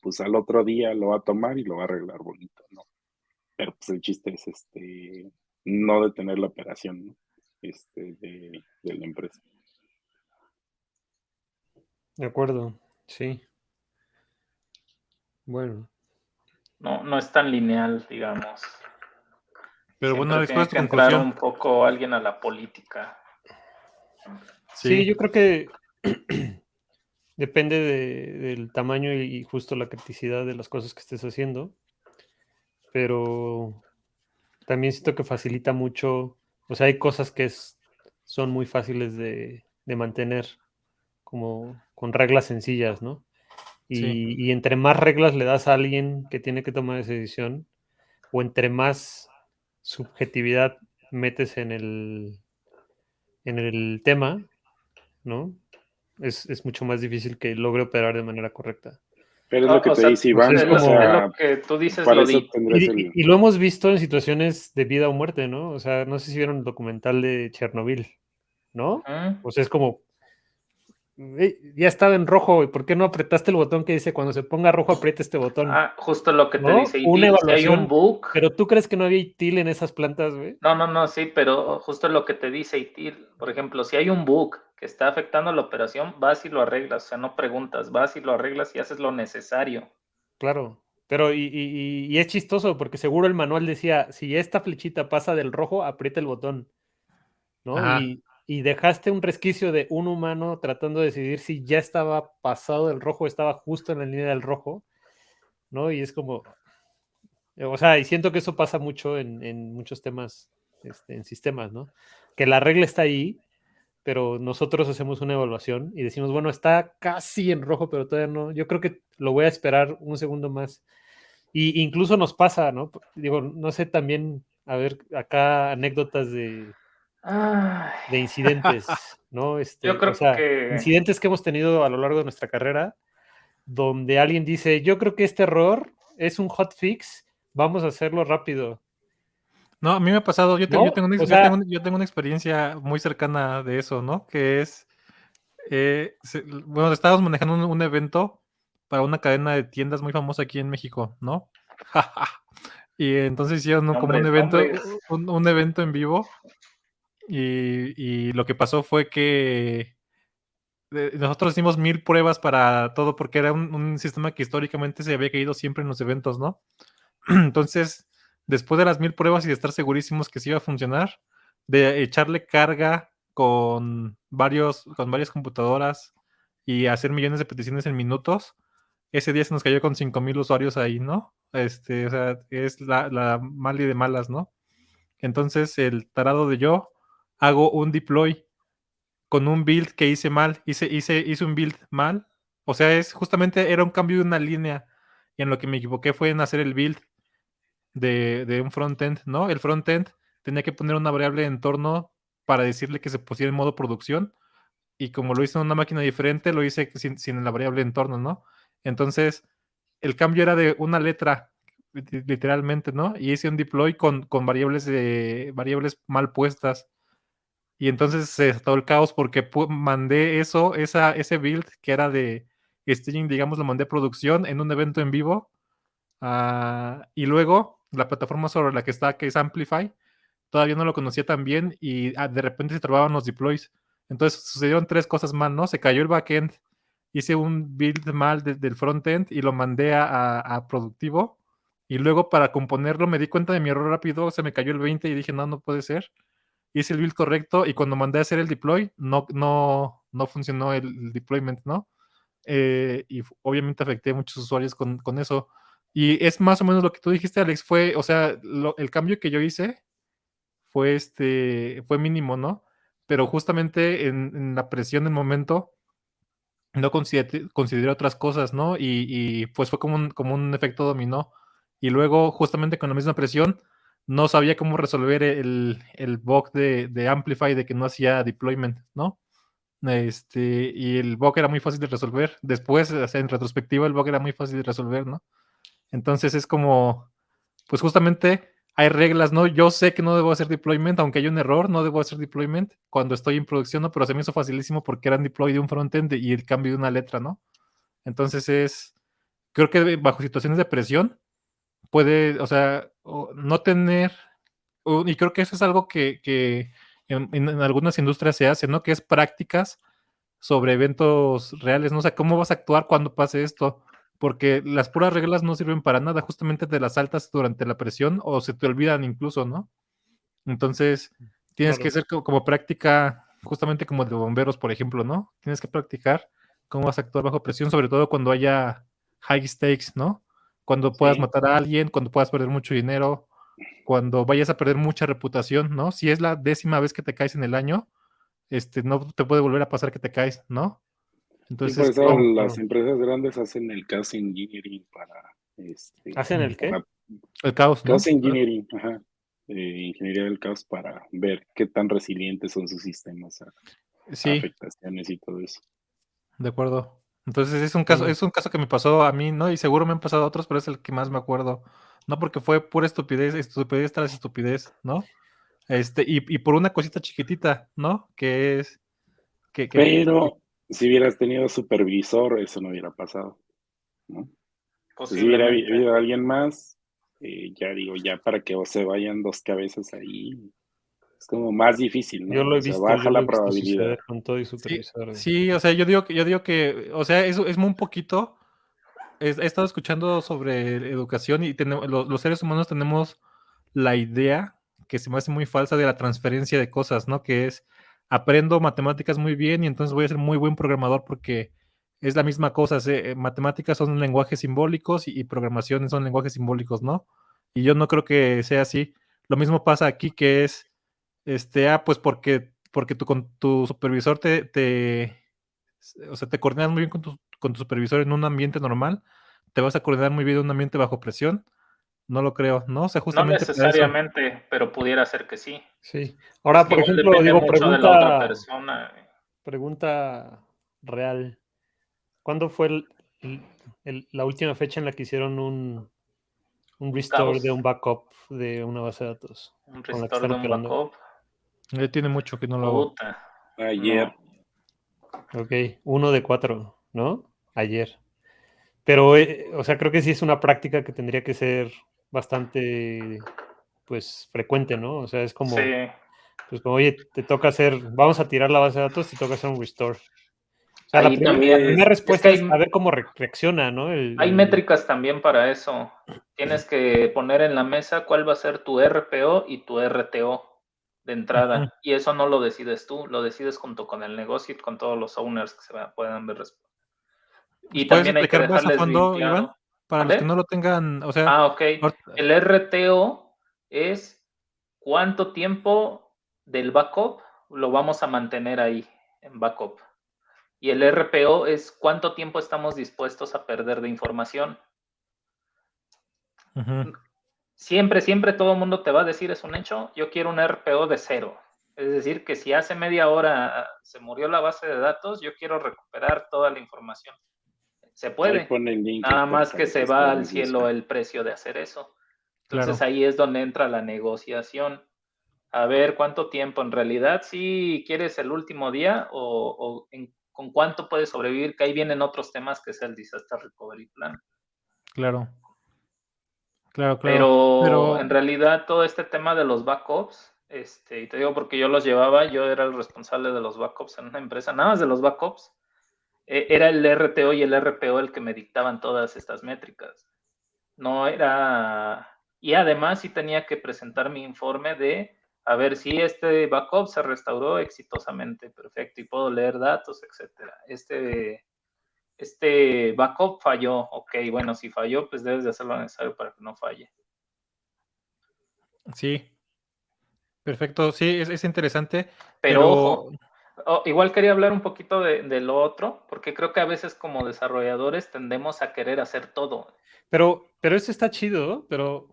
pues al otro día lo va a tomar y lo va a arreglar bonito, ¿no? Pero pues el chiste es no detener la operación, ¿no? De la empresa. De acuerdo, sí. Bueno. No es tan lineal, digamos. Pero bueno, Siempre Alex, ¿cuál tiene es tu que entrar conclusión? un poco alguien a la política. Sí, yo creo que depende del tamaño y justo la criticidad de las cosas que estés haciendo, pero también siento que facilita mucho, o sea, hay cosas que son muy fáciles de mantener, como con reglas sencillas, ¿no? Sí. Y entre más reglas le das a alguien que tiene que tomar esa decisión, o entre más subjetividad metes en el tema, ¿no? Es mucho más difícil que logre operar de manera correcta. Pero es lo que O te sea, dice O sea, Iván, es o es como, lo sea, que tú dices, para lo eso de tendrías y lo hemos visto en situaciones de vida o muerte, ¿no? O sea, no sé si vieron el documental de Chernobyl, ¿no? Ujú. O sea, es como, ya estaba en rojo, ¿por qué no apretaste el botón que dice cuando se ponga rojo aprieta este botón? Justo lo que te ¿No? dice Una ITIL. Si hay un evaluación, bug, pero ¿tú crees que no había ITIL en esas plantas, güey? no, sí, pero justo lo que te dice ITIL. Por ejemplo, si hay un bug que está afectando la operación, vas y lo arreglas. O sea, no preguntas, vas y lo arreglas y haces lo necesario. Claro, pero y es chistoso porque seguro el manual decía, si esta flechita pasa del rojo, aprieta el botón, ¿no? Ajá. Y dejaste un resquicio de un humano tratando de decidir si ya estaba pasado del rojo, estaba justo en la línea del rojo, ¿no? Y es como, o sea, y siento que eso pasa mucho en muchos temas, en sistemas, ¿no? Que la regla está ahí, pero nosotros hacemos una evaluación y decimos, bueno, está casi en rojo, pero todavía no. Yo creo que lo voy a esperar un segundo más. Y incluso nos pasa, ¿no? Digo, no sé también, a ver, acá anécdotas Ay, de incidentes, ¿no? yo O creo sea, que incidentes que hemos tenido a lo largo de nuestra carrera, donde alguien dice, yo creo que este error es un hotfix, vamos a hacerlo rápido, No, a mí me ha pasado, ¿no? O sea, yo tengo una experiencia muy cercana de eso, ¿no? Que es, bueno, estábamos manejando un evento para una cadena de tiendas muy famosa aquí en México, ¿no? Y entonces hicieron como un nombres, evento, nombres. un evento en vivo y lo que pasó fue que nosotros hicimos 1000 pruebas para todo porque era un sistema que históricamente se había caído siempre en los eventos, ¿no? Entonces, después de las 1000 pruebas y de estar segurísimos que sí iba a funcionar, de echarle carga con varias computadoras y hacer millones de peticiones en minutos, ese día se nos cayó con 5000 usuarios ahí, ¿no? O sea, es la mal y de malas, ¿no? Entonces, el tarado de yo hago un deploy con un build que hice mal, hice un build mal, o sea, justamente era un cambio de una línea y en lo que me equivoqué fue en hacer el build de un frontend, ¿no? El frontend tenía que poner una variable de entorno para decirle que se pusiera en modo producción y como lo hice en una máquina diferente, lo hice sin la variable de entorno, ¿no? Entonces, el cambio era de una letra, literalmente, ¿no? Y hice un deploy con variables mal puestas. Y entonces se desató el caos porque mandé ese build que era de staging, digamos, lo mandé a producción en un evento en vivo. Y luego la plataforma sobre la que está, que es Amplify, todavía no lo conocía tan bien y de repente se trababan los deploys. Entonces sucedieron 3 cosas mal, ¿no? Se cayó el backend, hice un build mal del frontend y lo mandé a productivo. Y luego para componerlo me di cuenta de mi error rápido, se me cayó el 20 y dije, no puede ser. Hice el build correcto y cuando mandé a hacer el deploy, no funcionó el deployment, ¿no? Y obviamente afecté a muchos usuarios con eso. Y es más o menos lo que tú dijiste, Alex, fue, o sea, el cambio que yo hice fue fue mínimo, ¿no? Pero justamente en la presión del momento no consideré otras cosas, ¿no? Y pues fue como un efecto dominó. Y luego, justamente con la misma presión, no sabía cómo resolver el bug de Amplify de que no hacía deployment, ¿no? Y el bug era muy fácil de resolver. Después, o sea, en retrospectiva, el bug era muy fácil de resolver, ¿no? Entonces es como, pues justamente hay reglas, ¿no? Yo sé que no debo hacer deployment, aunque hay un error, no debo hacer deployment cuando estoy en producción, ¿no? Pero se me hizo facilísimo porque era un deploy de un frontend y el cambio de una letra, ¿no? Entonces creo que bajo situaciones de presión puede, o sea, no tener, y creo que eso es algo que en algunas industrias se hace, ¿no? Que es prácticas sobre eventos reales, ¿no? O sea, ¿cómo vas a actuar cuando pase esto? Porque las puras reglas no sirven para nada, justamente te las saltas durante la presión o se te olvidan incluso, ¿no? Entonces, tienes que Claro. hacer como práctica, justamente como de bomberos, por ejemplo, ¿no? Tienes que practicar cómo vas a actuar bajo presión, sobre todo cuando haya high stakes, ¿no? Cuando puedas Sí. matar a alguien, cuando puedas perder mucho dinero, cuando vayas a perder mucha reputación, ¿no? Si es la 10ª vez que te caes en el año, no te puede volver a pasar que te caes, ¿no? Sí, por Entonces, eso No, las claro. empresas grandes hacen el chaos engineering ¿Hacen el qué? para el caos, ¿no? chaos engineering, ajá, ingeniería del caos para ver qué tan resilientes son sus sistemas a Sí, afectaciones y todo eso. de acuerdo. Entonces Sí. es un caso que me pasó a mí, ¿no? Y seguro me han pasado a otros, pero es el que más me acuerdo. No porque fue pura estupidez tras estupidez, ¿no? Y por una cosita chiquitita, ¿no? Que es que Pero si hubieras tenido supervisor, eso no hubiera pasado, ¿no? Si hubiera Posiblemente. habido alguien más, ya digo, ya para que se vayan 2 cabezas ahí, es como más difícil, Yo ¿no? lo he O sea, visto, baja yo lo he la visto probabilidad. suceder con todo y sí, supervisor. sí, o sea, yo digo que, o sea, es muy poquito. He estado escuchando sobre educación y los seres humanos tenemos la idea que se me hace muy falsa de la transferencia de cosas, ¿no? Que es, aprendo matemáticas muy bien y entonces voy a ser muy buen programador porque es la misma cosa. Matemáticas son lenguajes simbólicos y programación son lenguajes simbólicos, ¿no? Y yo no creo que sea así. Lo mismo pasa aquí que es, pues porque con tu supervisor o sea, te coordinas muy bien con tu supervisor en un ambiente normal, te vas a coordinar muy bien en un ambiente bajo presión. No lo creo, ¿no? O sea, No justamente para eso. necesariamente, pero pudiera ser que sí. Sí. Es Ahora, que por igual ejemplo, depende digo, mucho de la otra persona. pregunta real. ¿Cuándo fue la última fecha en la que hicieron un Un restore de caos, un backup de una base de datos un con la que restore están de un operando? backup. Tiene mucho que no lo hago. Puta, Ayer, no. Ok, 1 de 4, ¿no? Ayer. Pero, o sea, creo que sí es una práctica que tendría que ser bastante, pues, frecuente, ¿no? O sea, es Sí, como, pues, como, oye, te toca hacer, vamos a tirar la base de datos, te toca hacer un restore. O sea, ahí la también. primera Es que respuesta es a ver cómo reacciona, ¿no? hay métricas también para eso. Tienes que poner en la mesa cuál va a ser tu RPO y tu RTO de Ujú. entrada. Y eso no lo decides tú, lo decides junto con el negocio y con todos los owners que puedan ver. Y ¿Puedes también hay que explicar más a dejarles bien fondo, Iván? claro. Para los que no ¿Mande? lo tengan, o sea, Ah, ok. El RTO es cuánto tiempo del backup lo vamos a mantener ahí en backup. Y el RPO es cuánto tiempo estamos dispuestos a perder de información. ujú. Siempre todo el mundo te va a decir, es un hecho, yo quiero un RPO de 0. Es decir, que si hace media hora se murió la base de datos, yo quiero recuperar toda la información. Se ahí puede, pone el link nada Héctor más que para se que va al ustedes cielo busquen. el precio de hacer eso. Entonces Claro. ahí es donde entra la negociación. A ver cuánto tiempo en realidad, si quieres el último día o con cuánto puedes sobrevivir, que ahí vienen otros temas que es el Disaster Recovery Plan. Claro. Claro, Pero en realidad todo este tema de los backups, y te digo porque yo los llevaba, yo era el responsable de los backups en una empresa, nada más de los backups, era el RTO y el RPO el que me dictaban todas estas métricas. No era... Y además sí tenía que presentar mi informe de, a ver si este backup se restauró exitosamente, perfecto, y puedo leer datos, etcétera. Este backup falló, ok, bueno, si falló, pues debes de hacer lo necesario para que no falle. Sí, perfecto. Sí, es interesante, Pero ojo, igual quería hablar un poquito de lo otro, porque creo que a veces como desarrolladores tendemos a querer hacer todo. Pero eso está chido, pero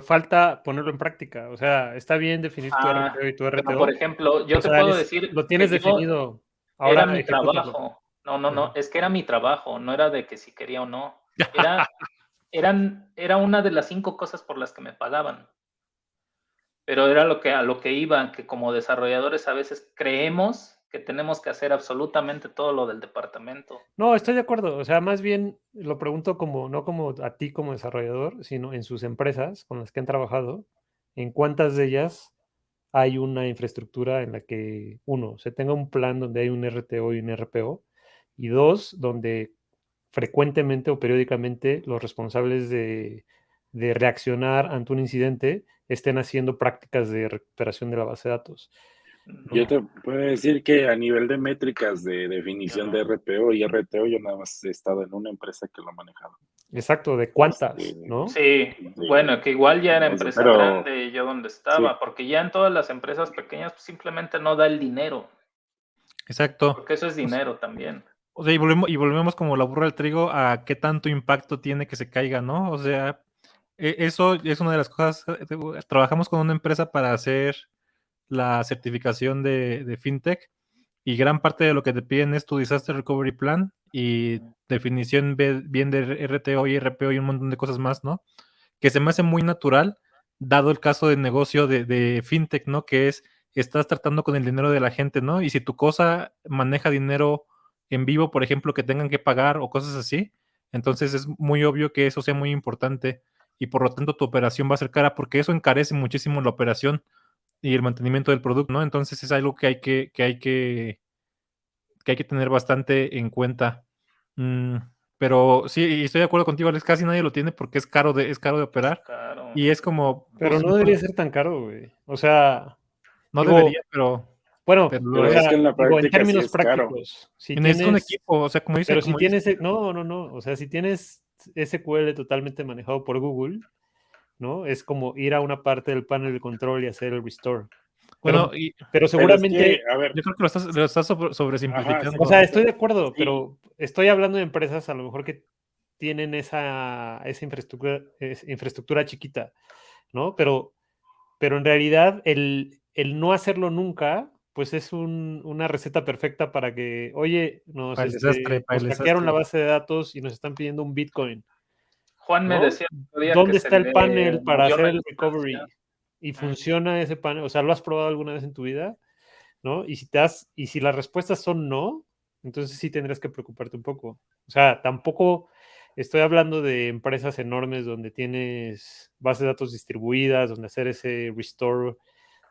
falta ponerlo en práctica. O sea, está bien definir tu RPO y tu Pero por RTO. ejemplo, yo O te sea, puedo decir lo tienes que yo definido. era Ahora mi ejecútalo. trabajo. No, Ajá. es que era mi trabajo, no era de que si quería o no. Era una de las 5 cosas por las que me pagaban. Pero era a lo que iba, que como desarrolladores a veces creemos que tenemos que hacer absolutamente todo lo del departamento. No, estoy de acuerdo. O sea, más bien lo pregunto como, no como a ti como desarrollador, sino en sus empresas con las que han trabajado, en cuántas de ellas hay una infraestructura en la que, uno, se tenga un plan donde hay un RTO y un RPO, y dos, donde frecuentemente o periódicamente los responsables de reaccionar ante un incidente estén haciendo prácticas de recuperación de la base de datos. ¿no? Yo te puedo decir que a nivel de métricas de definición de RPO y RTO, yo nada más he estado en una empresa que lo ha manejado. Exacto, de cuántas, ¿no? Sí, bueno, que igual ya era empresa pero, grande yo donde estaba, sí. porque ya en todas las empresas pequeñas pues, simplemente no da el dinero, exacto. porque eso es dinero también. O sea, y volvemos como la burra del trigo a qué tanto impacto tiene que se caiga, ¿no? O sea, eso es una de las cosas. Trabajamos con una empresa para hacer la certificación de FinTech y gran parte de lo que te piden es tu Disaster Recovery Plan y definición bien de RTO y RPO y un montón de cosas más, ¿no? Que se me hace muy natural, dado el caso de negocio de FinTech, ¿no? Que estás tratando con el dinero de la gente, ¿no? Y si tu cosa maneja dinero en vivo, por ejemplo, que tengan que pagar o cosas así, entonces es muy obvio que eso sea muy importante y por lo tanto tu operación va a ser cara porque eso encarece muchísimo la operación y el mantenimiento del producto, ¿no? Entonces es algo que hay que tener bastante en cuenta. Pero sí, y estoy de acuerdo contigo, Alex, casi nadie lo tiene porque es caro de operar. Claro. Y es como, Pero pues, no debería ser tan caro, güey. O sea, no digo, debería, pero bueno, lo o Pero es sea, que en la digo, en práctica sí términos es caro. prácticos, si y necesitas un tienes, equipo, o sea, como dice, pero si tienes, no, o sea, si tienes SQL totalmente manejado por Google, ¿no? Es como ir a una parte del panel de control y hacer el restore. bueno, Pero Pero es seguramente, que, a ver, yo creo que lo estás ajá, sobresimplificando. o sea, estoy de acuerdo, sí, pero estoy hablando de empresas a lo mejor que tienen esa infraestructura chiquita, ¿no? Pero en realidad el no hacerlo nunca, pues es una receta perfecta para que, oye, Para el desastre, para nos el hackearon desastre. la base de datos y nos están pidiendo un Bitcoin, Juan me ¿no? decía el otro día que ¿Dónde se está el le panel para murió hacer una el instancia. recovery? Y funciona ese panel, o sea, ¿lo has probado alguna vez en tu vida? ¿No? Y si las respuestas son no, entonces sí tendrás que preocuparte un poco. O sea, tampoco estoy hablando de empresas enormes donde tienes bases de datos distribuidas, donde hacer ese restore,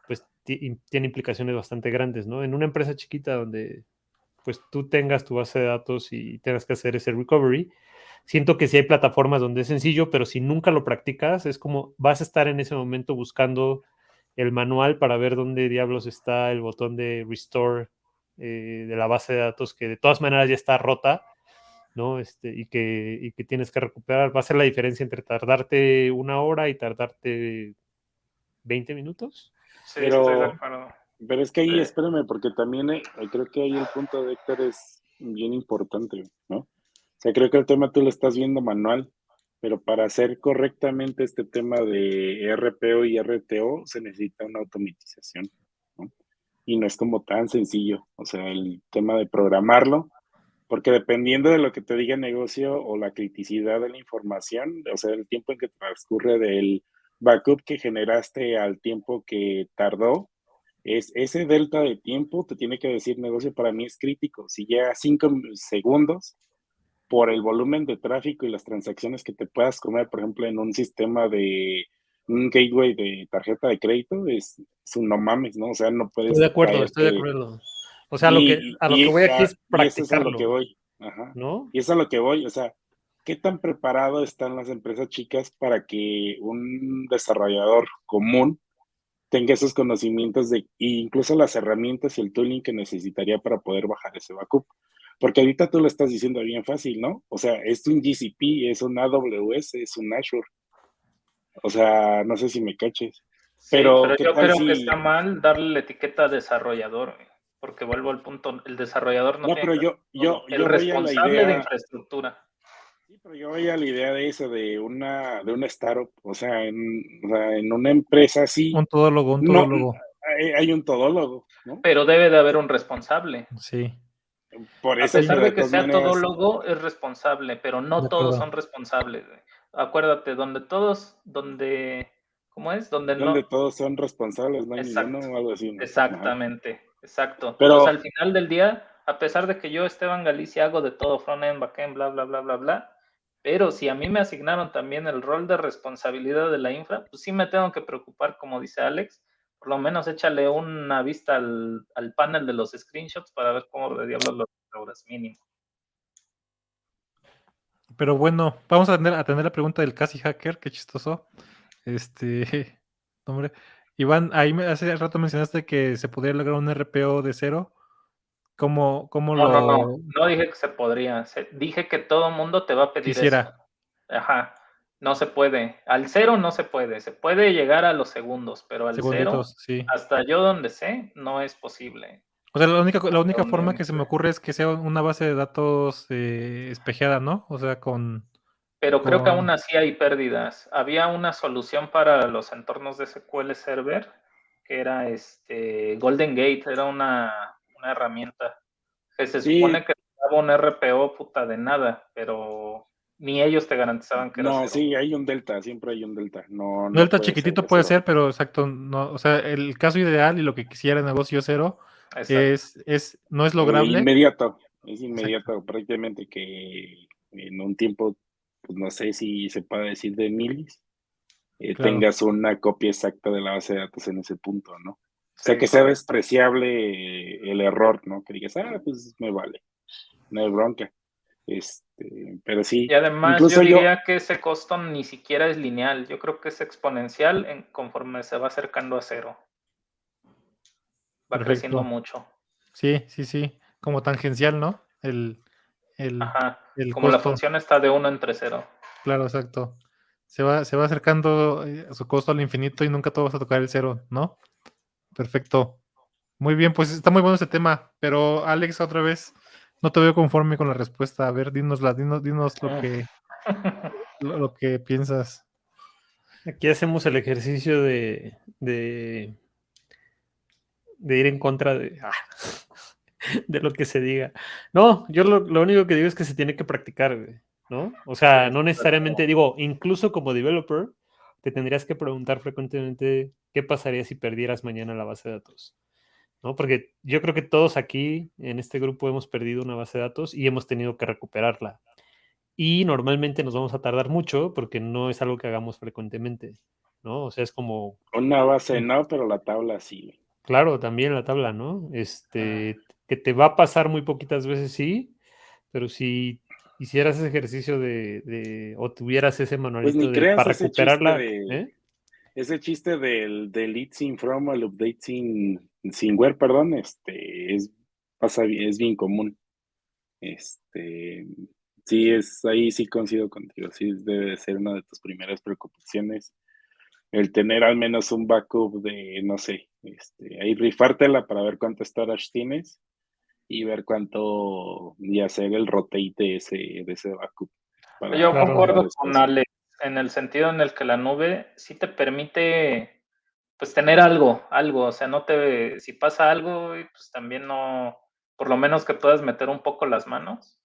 pues tiene implicaciones bastante grandes, ¿no? En una empresa chiquita donde pues tú tengas tu base de datos y tengas que hacer ese recovery, siento que sí hay plataformas donde es sencillo, pero si nunca lo practicas, es como vas a estar en ese momento buscando el manual para ver dónde diablos está el botón de restore de la base de datos que de todas maneras ya está rota, ¿no? Y que tienes que recuperar. Va a ser la diferencia entre tardarte una hora y tardarte 20 minutos. Sí, estoy de pero, acuerdo. pero es que ahí, espérame, porque también creo que ahí el punto de Héctor es bien importante, ¿no? O sea, creo que el tema tú lo estás viendo manual, pero para hacer correctamente este tema de RPO y RTO se necesita una automatización, ¿no? Y no es como tan sencillo, o sea, el tema de programarlo, porque dependiendo de lo que te diga el negocio o la criticidad de la información, o sea, el tiempo en que transcurre del backup que generaste al tiempo que tardó, es ese delta de tiempo, te tiene que decir negocio, para mí es crítico. Si llega 5 segundos, por el volumen de tráfico y las transacciones que te puedas comer, por ejemplo, en un sistema de un gateway de tarjeta de crédito, es un no mames, ¿no? O sea, no Estoy puedes de acuerdo, estoy de caerte. acuerdo. O sea, a lo que voy aquí es Y eso es a lo que practicarlo, voy. Ajá. ¿no? Y eso es a lo que voy. O sea, ¿qué tan preparado están las empresas chicas para que un desarrollador común tenga esos conocimientos e incluso las herramientas y el tooling que necesitaría para poder bajar ese backup? Porque ahorita tú lo estás diciendo bien fácil, ¿no? O sea, es un GCP, es un AWS, es un Azure. O sea, no sé si me caches. Sí, Pero, pero ¿qué yo tal creo que está si...? mal darle la etiqueta desarrollador, porque vuelvo al punto, el desarrollador no No, tiene pero que hacer todo. El yo voy a la responsable de idea. infraestructura. Sí, pero yo voy a la idea de eso, de una startup, o sea, en una empresa así, Un todólogo, un no, todólogo. hay un todólogo, ¿no? Pero debe de haber un responsable. Sí, Por A eso, pesar pero de de que todas sea maneras, todólogo, es responsable, pero de no todos acuerdo. son responsables, güey. Acuérdate, ¿cómo es? Donde donde no, todos son responsables, no hay ninguno exacto, o algo así, ¿no? Ajá. exactamente, exacto. Entonces, Pero, al final del día, a pesar de que yo, Esteban Galicia, hago de todo, front-end, back-end, bla, bla, bla, bla, bla, pero si a mí me asignaron también el rol de responsabilidad de la infra, pues sí me tengo que preocupar, como dice Alex, por lo menos échale una vista al panel de los screenshots para ver cómo de diablos lo logras mínimo. Pero bueno, vamos a atender la pregunta del casi hacker, qué chistoso. Hombre. Iván, hace rato mencionaste que se podría lograr un RPO de cero. ¿Cómo lo No dije que se podría, dije que todo mundo te va a pedir eso. quisiera? Ajá, no se puede. Al cero no se puede. Se puede llegar a los segundos, pero al cero, Segunditos, sí. hasta yo donde sé, no es posible. O sea, la única forma Donde- que se me ocurre es que sea una base de datos espejeada, ¿no? O sea, Pero creo que aún con así hay pérdidas. Había una solución para los entornos de SQL Server, que era Golden Gate, era una herramienta que se supone sí, que daba un RPO puta de nada, pero ni ellos te garantizaban que era no, cero. sí, hay un delta, siempre hay un delta, no, no Delta puede ser chiquitito de puede cero. ser, pero exacto, no, o sea, el caso ideal y lo que quisiera el negocio cero Exacto. no es lograble. Es Exacto, inmediato prácticamente que en un tiempo, pues no sé si se puede decir de milis, claro, tengas una copia exacta de la base de datos en ese punto, ¿no? O sea, Sí, que sea correcto. despreciable el error, ¿no? Que digas, pues me vale, no hay bronca. Pero Y sí, además yo incluso yo, diría que ese costo ni siquiera es lineal, yo creo que es exponencial conforme se va acercando a cero, va creciendo perfecto. mucho. Sí, sí, sí, como tangencial, ¿no? El, Ajá, el como la costo, función está de 1 entre 0. claro, exacto. Se va acercando su costo al infinito y nunca todo vas a tocar el cero, ¿no? Perfecto. Muy bien, pues está muy bueno este tema, pero Alex, otra vez, no te veo conforme con la respuesta. A ver, dinos lo que piensas. Aquí hacemos el ejercicio de ir en contra de lo que se diga. No, yo lo único que digo es que se tiene que practicar, güey, ¿no? O sea, no necesariamente, digo, incluso como developer, te tendrías que preguntar frecuentemente qué pasaría si perdieras mañana la base de datos, ¿no? Porque yo creo que todos aquí en este grupo hemos perdido una base de datos y hemos tenido que recuperarla. Y normalmente nos vamos a tardar mucho porque no es algo que hagamos frecuentemente, ¿no? O sea, es como, una base no, pero la tabla sí. claro, también la tabla, ¿no? Que te va a pasar muy poquitas veces, sí, pero si hicieras ese ejercicio o tuvieras ese Pues manualito ni creas para recuperarla, ¿eh? ese chiste del delete sin from al update sin where, perdón, es bien común. Este, sí, ahí sí coincido contigo, sí debe de ser una de tus primeras preocupaciones, el tener al menos un backup de, no sé, ahí rifártela para ver cuánto storage tienes y ver cuánto, y hacer el rotate de ese backup Yo para Claro, concuerdo el con espacio. Alex en el sentido en el que la nube sí te permite pues tener algo, o sea, si pasa algo, pues también no, por lo menos que puedas meter un poco las manos.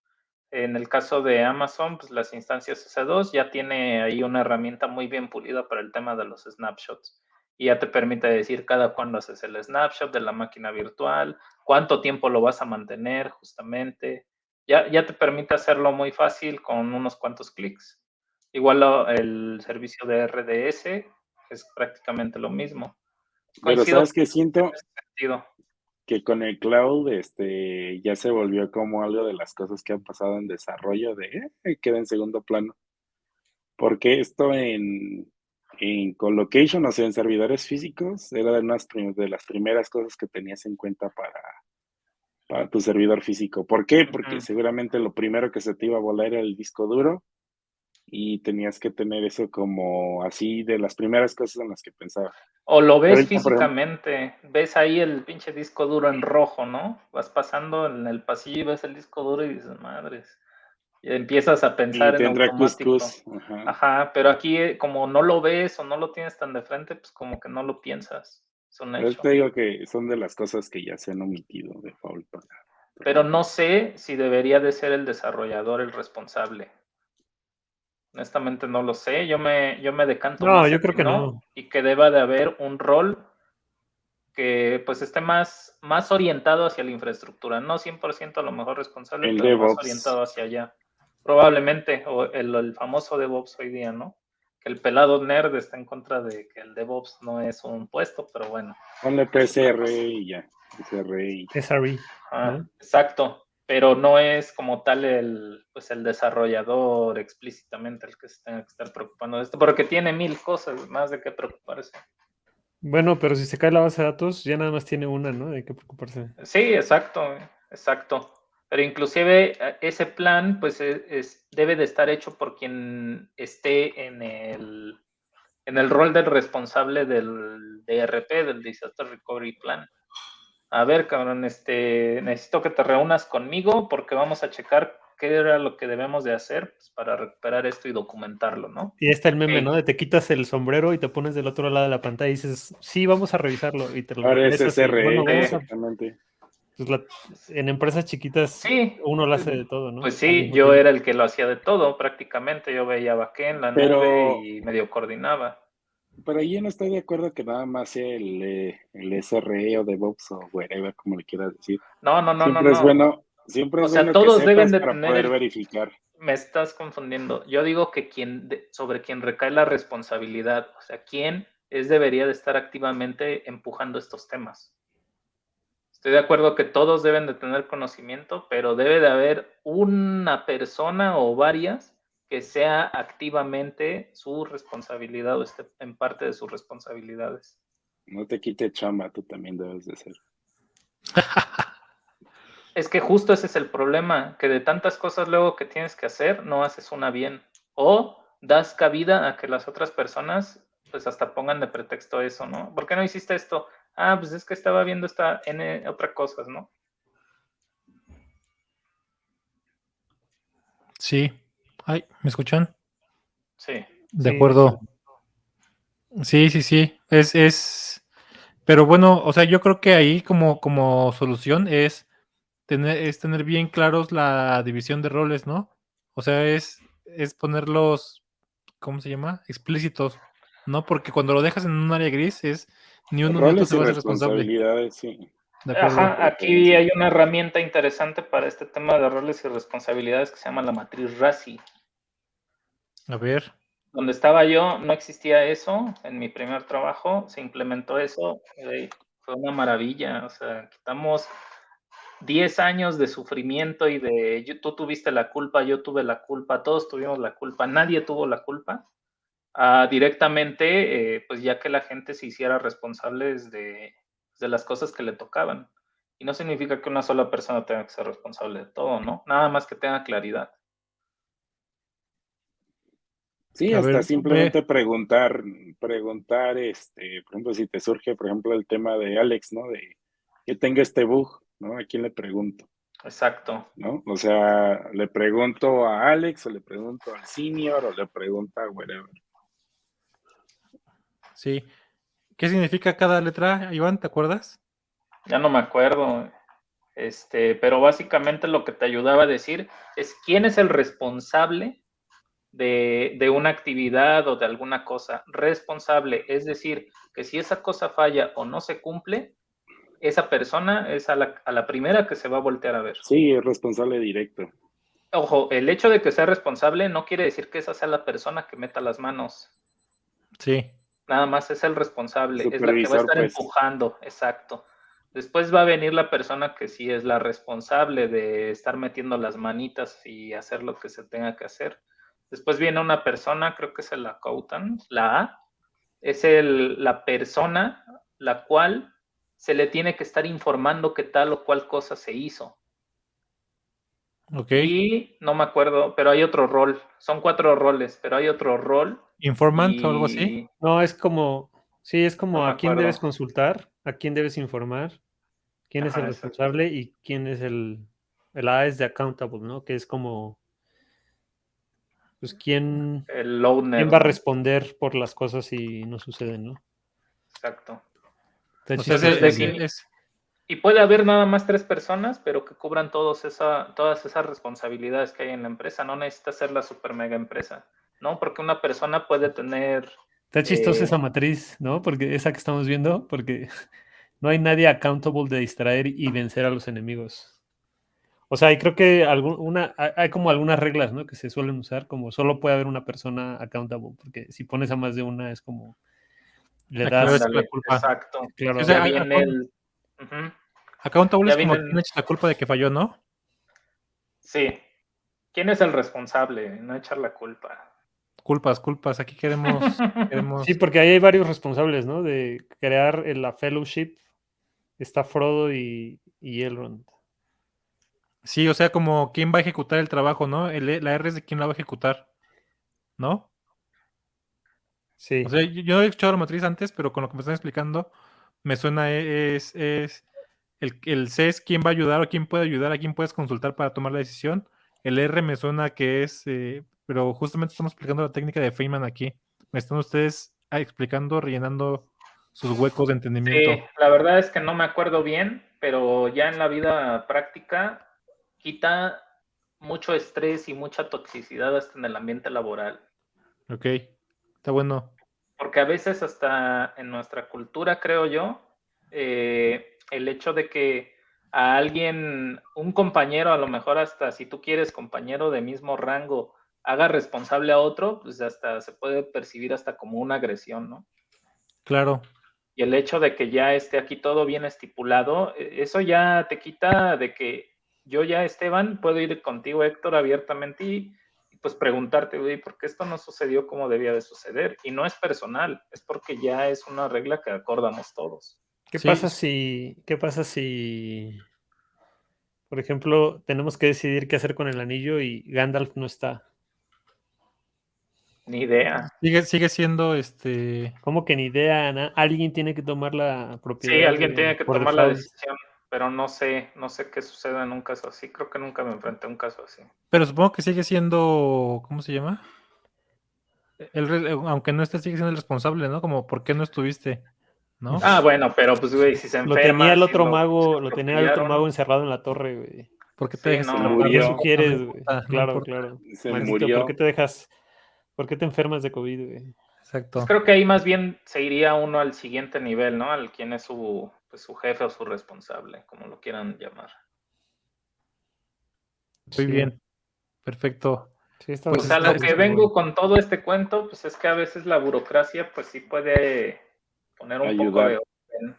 En el caso de Amazon, pues las instancias S2 ya tiene ahí una herramienta muy bien pulida para el tema de los snapshots. Y ya te permite decir cada cuándo haces el snapshot de la máquina virtual, cuánto tiempo lo vas a mantener justamente. Ya te permite hacerlo muy fácil con unos cuantos clics. Igual el servicio de RDS es prácticamente lo mismo. Pero Coincido sabes que siento en ese sentido. que con el cloud ya se volvió como algo de las cosas que han pasado en desarrollo queda en segundo plano. Porque esto en colocation, o sea, en servidores físicos, era de las primeras cosas que tenías en cuenta para tu servidor físico. ¿Por qué? Porque seguramente lo primero que se te iba a volar era el disco duro y tenías que tener eso como así de las primeras cosas en las que pensaba. O lo ves Ahorita, por ejemplo, físicamente, ves ahí el pinche disco duro en rojo, ¿no? Vas pasando en el pasillo y ves el disco duro y dices, madres. Y empiezas a y pensar en tendrá automático. cuscús. Ajá. Ajá, pero aquí como no lo ves o no lo tienes tan de frente, pues como que no lo piensas. Es un Por eso hecho. te digo que son de las cosas que ya se han omitido de default Pero no sé si debería de ser el desarrollador el responsable. Honestamente no lo sé. Yo me decanto No, más yo a creo que que no no. y que deba de haber un rol que pues esté más orientado hacia la infraestructura. No 100% a lo mejor responsable, El pero más DevOps. orientado hacia allá. Probablemente, o el famoso DevOps hoy día, ¿no? Que el pelado nerd está en contra de que el DevOps no es un puesto, pero bueno. Ponle PSR y ya. PSR y ya. SRE, ¿no? Exacto, pero no es como tal el desarrollador explícitamente el que se tenga que estar preocupando de esto, porque tiene 1000 cosas más de qué preocuparse. Bueno, pero si se cae la base de datos, ya nada más tiene una, ¿no? De qué preocuparse. Sí, exacto. Pero inclusive ese plan, pues debe de estar hecho por quien esté en el rol del responsable del DRP, del Disaster Recovery Plan. A ver, cabrón, necesito que te reúnas conmigo porque vamos a checar qué era lo que debemos de hacer pues, para recuperar esto y documentarlo, ¿no? Y está el meme, Ok. ¿no? De te quitas el sombrero y te pones del otro lado de la pantalla y dices, sí, vamos a revisarlo. Y te lo Ahora es regresas y, bueno, SRE, vamos a... exactamente. Pues en empresas chiquitas Sí, uno lo hace de todo, ¿no? pues Al sí, mismo yo tiempo. era el que lo hacía de todo prácticamente. Yo veía backend, la nube Pero, y medio coordinaba. pero yo no estoy de acuerdo que nada más sea el SRE o DevOps o whatever, como le quieras decir. No. Siempre O es sea, bueno que todos deben sepas de para tener poder verificar. Me estás confundiendo. Yo digo que sobre quien recae la responsabilidad, o sea, quién debería de estar activamente empujando estos temas. Estoy de acuerdo que todos deben de tener conocimiento, pero debe de haber una persona o varias que sea activamente su responsabilidad o esté en parte de sus responsabilidades. No te quite chamba, tú también debes de ser. Es que justo ese es el problema, que de tantas cosas luego que tienes que hacer, no haces una bien. O das cabida a que las otras personas pues hasta pongan de pretexto eso, ¿no? ¿Por qué no hiciste esto? Ah, pues es que estaba viendo esta N otras cosas, ¿no? Sí. Ay, ¿me escuchan? Sí. De Sí, acuerdo. Sí. Pero bueno, o sea, yo creo que ahí como solución es tener bien claros la división de roles, ¿no? O sea, es ponerlos, ¿cómo se llama? Explícitos, ¿no? Porque cuando lo dejas en un área gris es ni uno ni otro Roles se y va a ser responsable. responsabilidades, sí. De acuerdo. Ajá, aquí hay una herramienta interesante para este tema de roles y responsabilidades que se llama la matriz RACI. A ver. Donde estaba yo no existía eso, en mi primer trabajo se implementó eso, fue una maravilla, o sea, quitamos 10 años de sufrimiento y tú tuviste la culpa, yo tuve la culpa, todos tuvimos la culpa, nadie tuvo la culpa, directamente, pues ya que la gente se hiciera responsables de las cosas que le tocaban. Y no significa que una sola persona tenga que ser responsable de todo, ¿no? Nada más que tenga claridad. Sí, A hasta ver, simplemente preguntar, por ejemplo, si te surge, por ejemplo, el tema de Alex, ¿no? De que tenga este bug, ¿no? ¿A quién le pregunto? Exacto. ¿No? O sea, le pregunto a Alex, o le pregunto al senior, o le pregunto a whatever. sí. ¿Qué significa cada letra, Iván? ¿Te acuerdas? Ya no me acuerdo. Pero básicamente lo que te ayudaba a decir es quién es el responsable de una actividad o de alguna cosa. Responsable, es decir, que si esa cosa falla o no se cumple, esa persona es a la primera que se va a voltear a ver. Sí, es responsable directo. Ojo, el hecho de que sea responsable no quiere decir que esa sea la persona que meta las manos. Sí. Nada más es el responsable, es la que va a Supervisor, estar pues. empujando, exacto. Después va a venir la persona que sí es la responsable de estar metiendo las manitas y hacer lo que se tenga que hacer. Después viene una persona, creo que es el accountant, la A, es la persona la cual se le tiene que estar informando que tal o cual cosa se hizo. Ok. Y no me acuerdo, pero hay otro rol. Son 4 roles, pero hay otro rol. Informant o algo así. No, es como, sí, es como No me a quién acuerdo. debes consultar, a quién debes informar, quién es el Ajá, exacto. responsable y quién es el A es de accountable, ¿no? Que es como, pues, quién El owner, va a ¿no? responder por las cosas si no suceden, ¿no? Exacto. Está O sea, Entonces, chistoso. y puede haber nada más 3 personas, pero que cubran todas esas responsabilidades que hay en la empresa. No necesita ser la super mega empresa, ¿no? Porque una persona puede tener... Está chistosa esa matriz, ¿no? Porque esa que estamos viendo, porque no hay nadie accountable de distraer y vencer a los enemigos. O sea, y creo que hay como algunas reglas, ¿no? Que se suelen usar, como solo puede haber una persona accountable, porque si pones a más de una es como le a que le das, ves la Ándale, culpa. exacto. claro, Sí, o sea, Ya viene el... accountable Ya es como vienen... quien echa la culpa de que falló, ¿no? Sí. ¿Quién es el responsable? No echar la culpa. Culpas. Aquí queremos sí, porque ahí hay varios responsables, ¿no? De crear la fellowship. Está Frodo y Elrond. Sí, o sea, como quién va a ejecutar el trabajo, ¿no? La R es de quién la va a ejecutar, ¿no? Sí. O sea, yo no había escuchado la matriz antes, pero con lo que me están explicando, me suena el C es quién va a ayudar o quién puede ayudar, a quién puedes consultar para tomar la decisión. El R me suena que es, pero justamente estamos explicando la técnica de Feynman aquí. Me están ustedes explicando, rellenando sus huecos de entendimiento. Sí, la verdad es que no me acuerdo bien, pero ya en la vida práctica quita mucho estrés y mucha toxicidad hasta en el ambiente laboral. Ok, está bueno. Porque a veces hasta en nuestra cultura, creo yo, el hecho de que a alguien, un compañero, a lo mejor hasta si tú quieres compañero de mismo rango, haga responsable a otro, pues hasta se puede percibir hasta como una agresión, ¿no? Claro. Y el hecho de que ya esté aquí todo bien estipulado, eso ya te quita de que yo ya, Esteban, puedo ir contigo, Héctor, abiertamente y pues preguntarte, oye, ¿por qué esto no sucedió como debía de suceder? Y no es personal, es porque ya es una regla que acordamos todos. ¿Qué Sí, pasa si, por ejemplo, tenemos que decidir qué hacer con el anillo y Gandalf no está? Ni idea. sigue siendo ¿Cómo que ni idea? Alguien tiene que tomar la Sí, propiedad alguien tiene que por tomar la default. decisión, pero no sé qué suceda en un caso así. Creo que nunca me enfrenté a un caso así. pero supongo que sigue siendo, ¿cómo se llama? Aunque no esté, sigue siendo el responsable, ¿no? Como, ¿por qué no estuviste? ¿No? Ah, bueno, pero pues, güey, si se Lo tenía enferma, el si otro lo mago, lo tenía el otro atropellaron, mago encerrado en la torre, güey. ¿Por qué te sí, dejas no, Se escapar? ¿Qué No murió. importa, no sugieres, güey? importa, no Claro, importa. claro. Se Maldito, murió. ¿por qué te enfermas de COVID, güey? Pues Exacto. creo que ahí más bien se iría uno al siguiente nivel, ¿no? Al quien es su jefe o su responsable, como lo quieran llamar. Muy Sí, bien. Perfecto. sí, está Pues O sea, lo bastante que estamos. vengo con todo este cuento, pues es que a veces la burocracia, pues sí puede poner un poco de Ayudar. orden.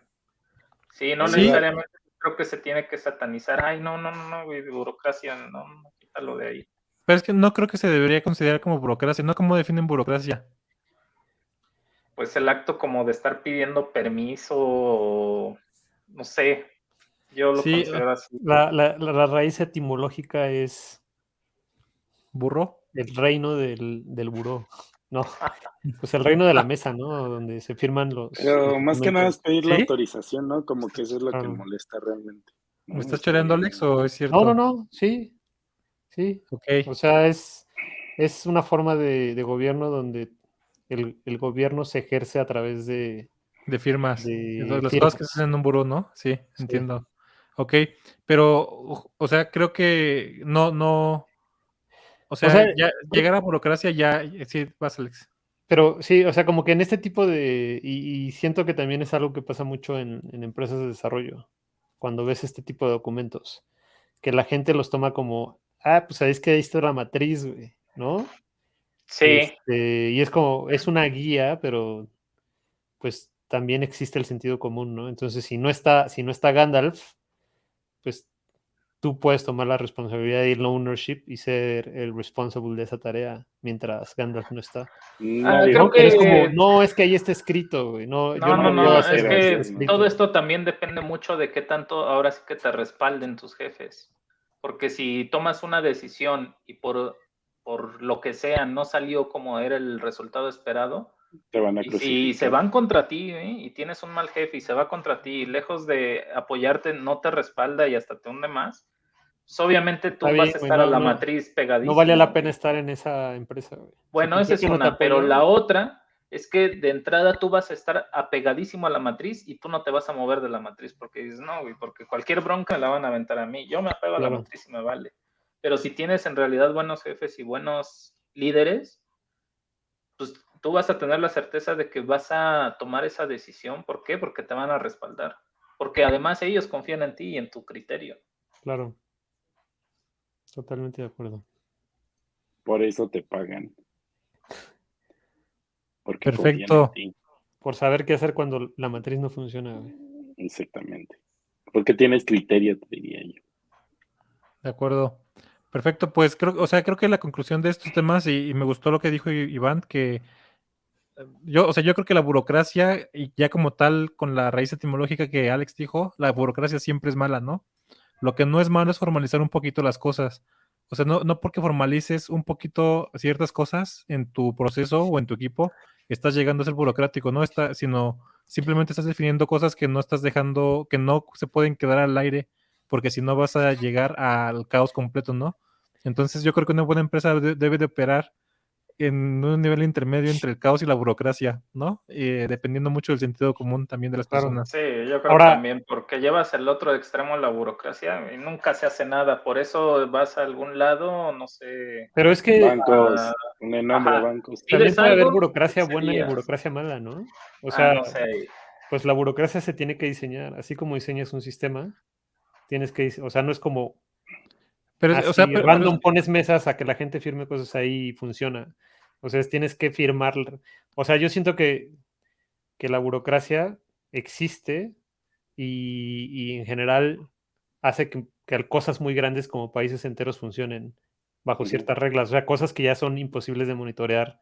Sí, no Sí, necesariamente creo que se tiene que satanizar. Ay, no, güey, burocracia, no, quítalo de ahí. pero es que no creo que se debería considerar como burocracia, ¿no? ¿Cómo definen burocracia? Pues el acto como de estar pidiendo permiso, o, no sé, yo lo Sí, considero así. la raíz etimológica es burro. el reino del buró. No, pues el reino de la mesa, ¿no? Donde se firman los Pero más que nada es documentos. pedir la ¿Sí? autorización, ¿no? Como que eso es lo que Claro. molesta realmente. ¿Me ¿No? estás choreando, Alex, o es No, cierto? no, sí, sí. Ok, O sea, es una forma de gobierno donde el gobierno se ejerce a través de de firmas. de Las cosas que se firmas. hacen en un buró, ¿no? Sí, Sí. entiendo. Ok, pero, o sea, creo que no, o sea, sea, ya llegar a burocracia ya, sí, vas, Alex. Pero sí, o sea, como que en este tipo de... Y siento que también es algo que pasa mucho en empresas de desarrollo, cuando ves este tipo de documentos, que la gente los toma como, pues sabéis que ahí está la matriz, güey, ¿no? Sí, Y es como, es una guía, pero pues también existe el sentido común, ¿no? Entonces, si no está Gandalf, pues tú puedes tomar la responsabilidad y el ownership y ser el responsable de esa tarea mientras Gandalf no está. Nadie creo ¿No? Pero es como, que no, es que ahí está escrito, güey. No, yo no lo puedo no, es hacer, güey, está que todo escrito. esto también depende mucho de qué tanto ahora sí que te respalden tus jefes. Porque si tomas una decisión y por lo que sea no salió como era el resultado esperado, te van a y si se crucificar. van contra ti, y tienes un mal jefe y se va contra ti, y lejos de apoyarte, no te respalda y hasta te hunde más, pues obviamente Está tú bien, vas a güey, estar a la no matriz vale la pegadísimo. pena estar en esa empresa, güey. Si Bueno, tu esa es jefe no te una, pero apoya, la otra es que de entrada tú vas a estar apegadísimo a la matriz y tú no te vas a mover de la matriz porque dices, no, güey, porque cualquier bronca la van a aventar a mí. Yo me apego a la claro. matriz y me vale. Pero si tienes en realidad buenos jefes y buenos líderes, pues tú vas a tener la certeza de que vas a tomar esa decisión. ¿Por qué? Porque te van a respaldar. Porque además ellos confían en ti y en tu criterio. Claro. Totalmente de acuerdo. Por eso te pagan. Porque confían en Perfecto. ti. Por saber qué hacer cuando la matriz no funciona, güey. Exactamente. Porque tienes criterio, te diría yo. De acuerdo. Perfecto, pues creo que la conclusión de estos temas, y me gustó lo que dijo Iván, que yo creo que la burocracia, y ya como tal, con la raíz etimológica que Alex dijo, la burocracia siempre es mala, ¿no? Lo que no es malo es formalizar un poquito las cosas. O sea, no porque formalices un poquito ciertas cosas en tu proceso o en tu equipo, estás llegando a ser burocrático, ¿no? Sino simplemente estás definiendo cosas que no estás dejando, que no se pueden quedar al aire, porque si no vas a llegar al caos completo, ¿no? Entonces yo creo que una buena empresa debe de operar en un nivel intermedio entre el caos y la burocracia, ¿no? Dependiendo mucho del sentido común también de las Claro. personas. Sí, yo creo Ahora, también, porque llevas el otro extremo de la burocracia y nunca se hace nada. Por eso vas a algún lado, no sé. pero es que Bancos, un enorme Ajá, bancos. también pides puede haber algo, burocracia 15 buena y días. burocracia mala, ¿no? O sea, No sé. pues la burocracia se tiene que diseñar. Así como diseñas un sistema, tienes que, o sea, no es como Pero, o sea, así random pones mesas a que la gente firme cosas ahí y funciona. O sea, tienes que firmar. O sea, yo siento que la burocracia existe y en general hace que cosas muy grandes como países enteros funcionen bajo ciertas reglas. O sea, cosas que ya son imposibles de monitorear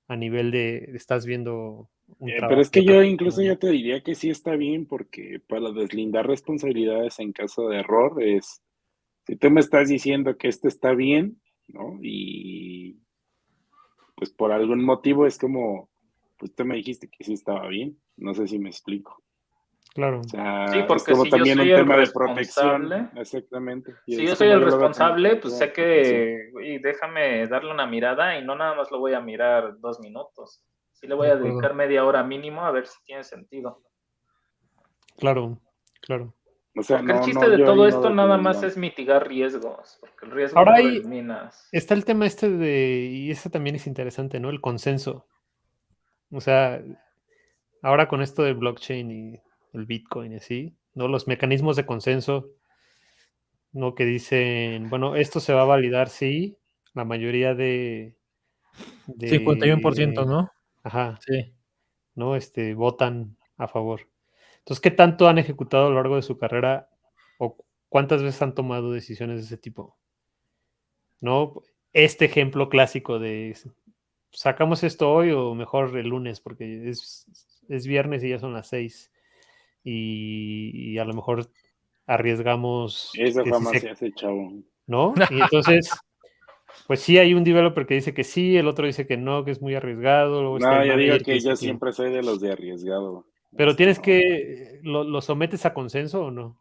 a nivel de estás viendo un Pero trabajo es de que otra yo persona, incluso ¿no? yo te diría que sí está bien porque para deslindar responsabilidades en caso de error es, si tú me estás diciendo que esto está bien, ¿no? Y pues por algún motivo es como, pues tú me dijiste que sí estaba bien, no sé si me explico. Claro, O Sí, sea, es porque como si yo también soy un el tema de protección, responsable, exactamente. Y si yo es soy como el yo lo veo también como responsable, un pues tema de sé protección. que, güey, déjame darle una mirada y no nada más lo voy a mirar 2 minutos. Sí le voy de a acuerdo. dedicar media hora mínimo a ver si tiene sentido. claro, claro. O sea, Porque el no, chiste no, de yo ahí todo no esto lo nada creo más igual. es mitigar riesgos, porque el riesgo Ahora no lo ahí eliminas. está el tema y eso también es interesante, ¿no? El consenso. O sea, ahora con esto del blockchain y el Bitcoin y así, ¿no? Los mecanismos de consenso, ¿no? Que dicen, bueno, esto se va a validar si la mayoría 51%, de, ¿no? ajá, Sí. ¿no? Votan a favor. Entonces, ¿qué tanto han ejecutado a lo largo de su carrera o cuántas veces han tomado decisiones de ese tipo? ¿No? Este ejemplo clásico de sacamos esto hoy o mejor el lunes porque es viernes y ya son las 6 y a lo mejor arriesgamos Eso que si jamás se se, hace, chavo. ¿no? Y entonces, pues sí hay un developer que dice que sí, el otro dice que no, que es muy arriesgado, luego está No, el yo digo manager que que yo dice que... siempre soy de los de arriesgado. Pero tienes No. que, ¿lo sometes a consenso o no?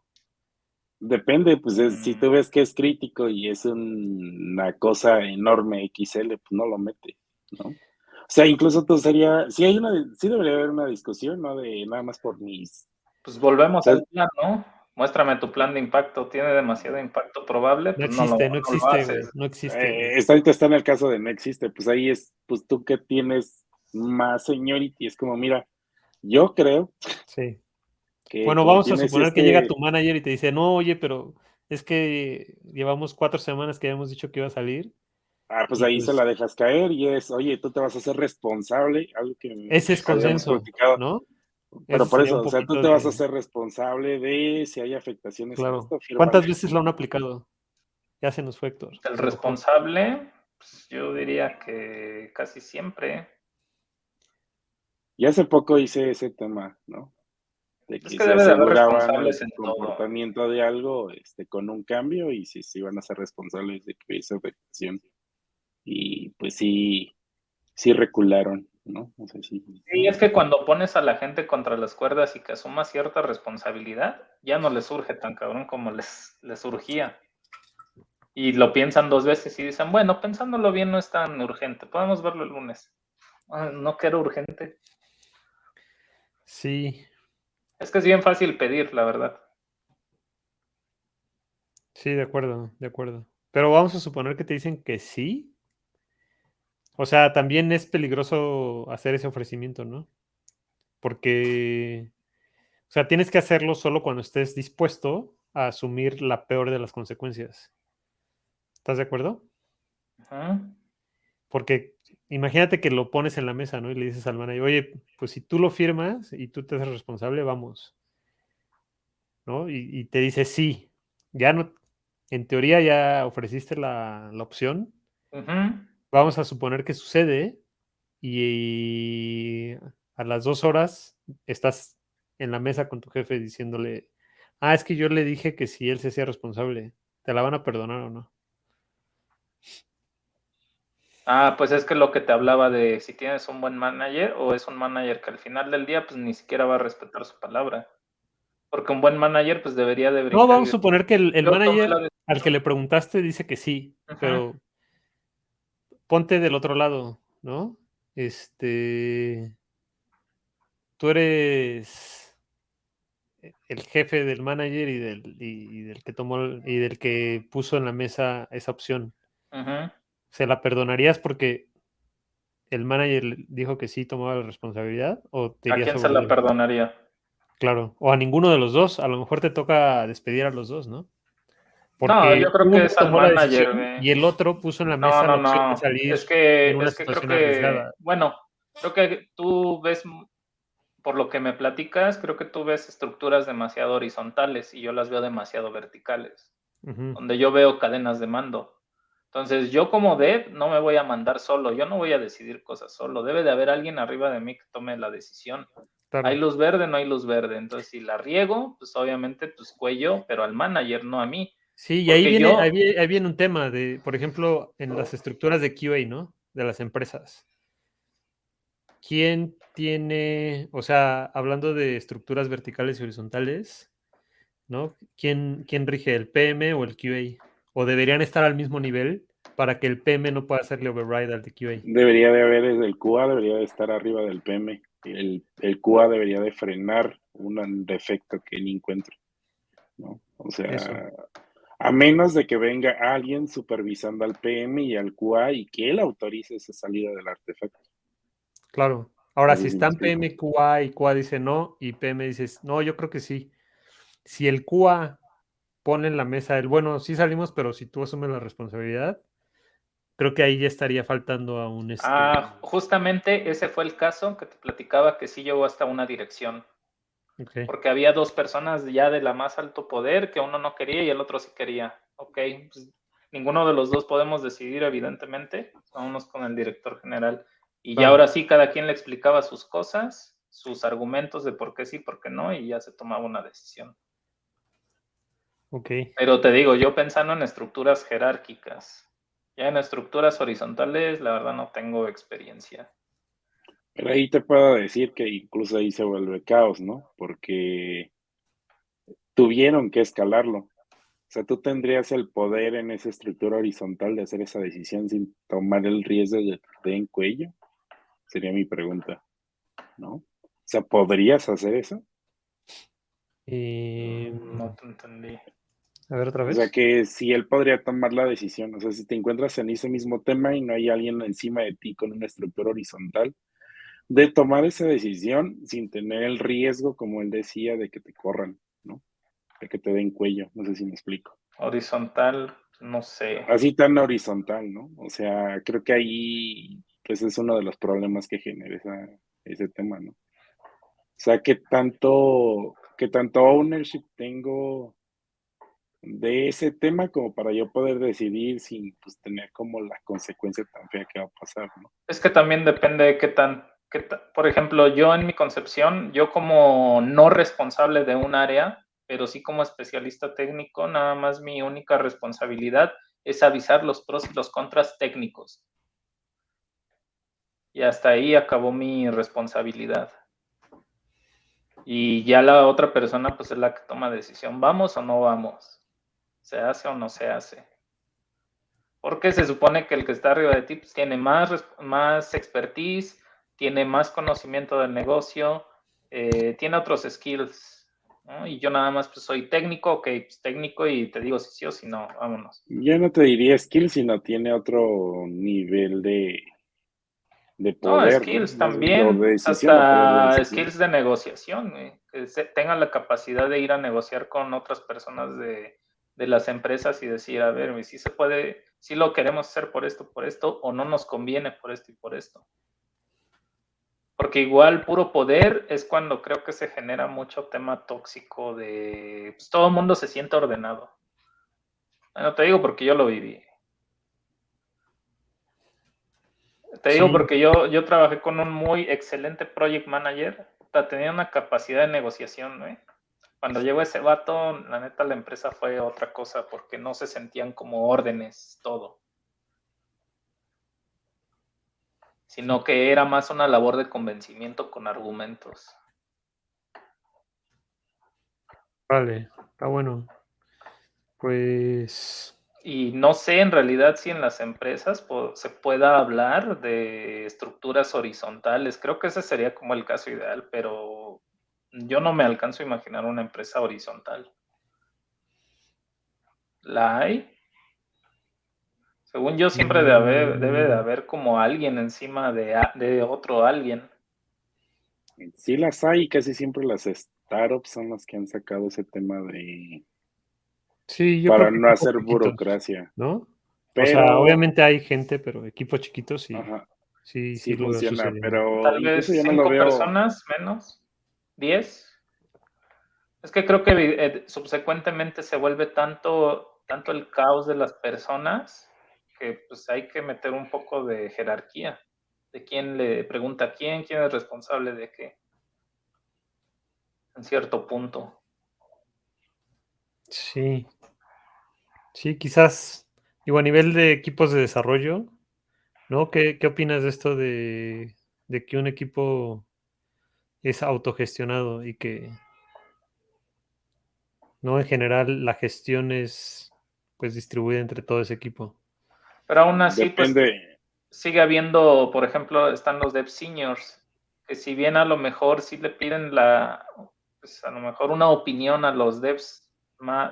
Depende, pues si Mm, tú ves que es crítico y es una cosa enorme XL, pues no lo mete, ¿no? O sea, incluso tú sería, sí debería haber una discusión, ¿no? De nada más por mis, Pues o volvemos sea, al plan, ¿no? Muéstrame tu plan de impacto. ¿Tiene demasiado impacto probable? No Pues existe, no no lo existe, güey, haces. no existe, güey. ahorita está en el caso de no existe, pues ahí es, pues tú qué tienes más seniority. Es como, mira, yo creo Sí. que Bueno, como vamos a tienes suponer que llega tu manager y te dice, no, oye, pero es que llevamos 4 semanas que habíamos dicho que iba a salir pues y ahí se pues la dejas caer y es, oye, tú te vas a hacer responsable, algo que ese es habíamos consenso, platicado, ¿no? pero Ese por sería eso, un o sea, tú poquito te vas a de, hacer responsable de si hay afectaciones en claro. esto, ¿Cuántas fírmale, veces lo han aplicado? Ya se nos fue, Héctor. El Se enojó. responsable, pues, yo diría que casi siempre. Y hace poco hice ese tema, ¿no? De Es que que se debe de haber aseguraban el responsables en todo. comportamiento de algo, con un cambio y si se iban a ser responsables de que hubiese afectación. Y pues sí recularon, ¿no? O sea, sí. Sí, es que cuando pones a la gente contra las cuerdas y que asuma cierta responsabilidad, ya no les surge tan cabrón como les surgía. Y lo piensan 2 veces y dicen, bueno, pensándolo bien no es tan urgente, podemos verlo el lunes. No que era urgente. Sí, Es que es bien fácil pedir, la verdad. sí, de acuerdo, de acuerdo. Pero vamos a suponer que te dicen que sí. O sea, también es peligroso hacer ese ofrecimiento, ¿no? Porque, o sea, tienes que hacerlo solo cuando estés dispuesto a asumir la peor de las consecuencias. ¿Estás de acuerdo? Ujú. Porque imagínate que lo pones en la mesa, ¿no? Y le dices al manager, oye, pues si tú lo firmas y tú te haces responsable, vamos, ¿no? Y te dice sí. Ya no, en teoría ya ofreciste la opción. Ujú. Vamos a suponer que sucede y a las 2 horas estás en la mesa con tu jefe diciéndole, es que yo le dije que si él se hacía responsable, ¿te la van a perdonar o no? Pues es que lo que te hablaba de si tienes un buen manager o es un manager que al final del día pues ni siquiera va a respetar su palabra. Porque un buen manager pues debería de No, brincar y vamos a decir, suponer que el yo tomé manager la al que decisión. le preguntaste dice que sí, Ujú. pero ponte del otro lado, ¿no? Tú eres el jefe del manager y del que y del que puso en la mesa esa opción. Ujú. ¿Se la perdonarías porque el manager dijo que sí tomaba la responsabilidad o te ¿A irías quién se sobre la él? perdonaría? Claro, o a ninguno de los dos, a lo mejor te toca despedir a los dos, ¿no? No, Porque yo creo que uno es al tomó la manager, decisión güey. y el otro puso en la No, mesa la no, opción de no. salir en una Es que creo situación que, arriesgada. bueno, creo que tú ves, por lo que me platicas, creo que tú ves estructuras demasiado horizontales y yo las veo demasiado verticales, Ujú, donde yo veo cadenas de mando. Entonces, yo como dev no me voy a mandar solo, yo no voy a decidir cosas solo, debe de haber alguien arriba de mí que tome la decisión. Hay claro. luz verde, no hay luz verde. Entonces, si la riego, pues obviamente, pues cuello, pero al manager, no a mí. Sí, y Porque yo, ahí viene un tema de, por ejemplo, en las estructuras de QA, ¿no? De las empresas. ¿Quién tiene, o sea, hablando de estructuras verticales y horizontales, ¿no? ¿Quién rige, el PM o el QA? ¿O deberían estar al mismo nivel para que el PM no pueda hacerle override al de QA? Debería de haber, el QA debería de estar arriba del PM. El QA debería de frenar un defecto que él encuentre, ¿no? O Eso, sea, a menos de que venga alguien supervisando al PM y al QA y que él autorice esa salida del artefacto. claro. Ahora, No si sé si me están explico. PM, QA y QA dice no, y PM dices, no, yo creo que sí. Si el QA pone en la mesa el, bueno, sí salimos, pero si tú asumes la responsabilidad, creo que ahí ya estaría faltando a un justamente ese fue el caso que te platicaba que sí llegó hasta una dirección. ok, Porque había 2 personas ya de la más alto poder que uno no quería y el otro sí quería. Ok, pues ninguno de los dos podemos decidir, evidentemente. Vámonos con el director general. Y ya claro, ahora sí, cada quien le explicaba sus cosas, sus argumentos de por qué sí, por qué no, y ya se tomaba una decisión. ok. Pero te digo, yo pensando en estructuras jerárquicas, ya en estructuras horizontales, la verdad no tengo experiencia. Pero ahí te puedo decir que incluso ahí se vuelve caos, ¿no? Porque tuvieron que escalarlo. O sea, tú tendrías el poder en esa estructura horizontal de hacer esa decisión sin tomar el riesgo de que te den cuello. Sería mi pregunta, ¿no? O sea, ¿podrías hacer eso? No te entendí. A ver otra O sea, vez. que si él podría tomar la decisión, o sea, si te encuentras en ese mismo tema y no hay alguien encima de ti con una estructura horizontal, de tomar esa decisión sin tener el riesgo, como él decía, de que te corran, ¿no? De que te den cuello, no sé si me explico. Horizontal, no sé. Así tan horizontal, ¿no? O sea, creo que ahí, pues es uno de los problemas que genera ese tema, ¿no? O sea, qué tanto ownership tengo de ese tema como para yo poder decidir sin, pues, tener como la consecuencia tan fea que va a pasar, ¿no? Es que también depende de por ejemplo, yo en mi concepción, yo como no responsable de un área, pero sí como especialista técnico, nada más mi única responsabilidad es avisar los pros y los contras técnicos. Y hasta ahí acabó mi responsabilidad. Y ya la otra persona pues es la que toma decisión, ¿vamos o no vamos? ¿Se hace o no se hace? Porque se supone que el que está arriba de ti pues, tiene más expertise, tiene más conocimiento del negocio, tiene otros skills, ¿no? Y yo nada más pues soy técnico, ok, pues técnico y te digo si sí o si no, vámonos. Yo no te diría skill, sino tiene otro nivel de No, poder, ¿no? skills Más bien, o también, de pues, decisión o poder de hasta decisión. skills de negociación, que tengan la capacidad de ir a negociar con otras personas de las empresas y decir, a ver, si se puede, si lo queremos hacer por esto, o no nos conviene por esto y por esto. Porque igual puro poder es cuando creo que se genera mucho tema tóxico de, pues todo el mundo se siente ordenado. Bueno, te digo porque yo lo viví. Te digo Sí, porque yo trabajé con un muy excelente project manager, tenía una capacidad de negociación, ¿no? Cuando llegó ese vato, la neta la empresa fue otra cosa porque no se sentían como órdenes todo, sino que era más una labor de convencimiento con argumentos. vale, está bueno. Pues Y no sé en realidad si en las empresas se pueda hablar de estructuras horizontales. Creo que ese sería como el caso ideal, pero yo no me alcanzo a imaginar una empresa horizontal. ¿La hay? Según yo, siempre debe de haber como alguien encima de otro alguien. Sí las hay, casi siempre las startups son las que han sacado ese tema de sí, yo creo para que no equipos hacer chiquitos, burocracia. ¿no? O sea, Pero, obviamente hay gente, pero equipos chiquitos sí, ajá, sí, sí sí lo veo funciona, sucediendo. pero Tal incluso vez yo no lo 5 veo. personas menos, 10. Es que creo que subsecuentemente se vuelve tanto el caos de las personas que pues hay que meter un poco de jerarquía, de quién le pregunta a quién es responsable de qué, en cierto punto. Sí, sí, quizás, digo, a nivel de equipos de desarrollo, ¿no? ¿Qué opinas de esto de que un equipo es autogestionado y que, ¿no? En general la gestión es, pues, distribuida entre todo ese equipo. Pero aún así, pues Depende, sigue habiendo, por ejemplo, están los dev seniors, que si bien a lo mejor sí le piden pues a lo mejor una opinión a los devs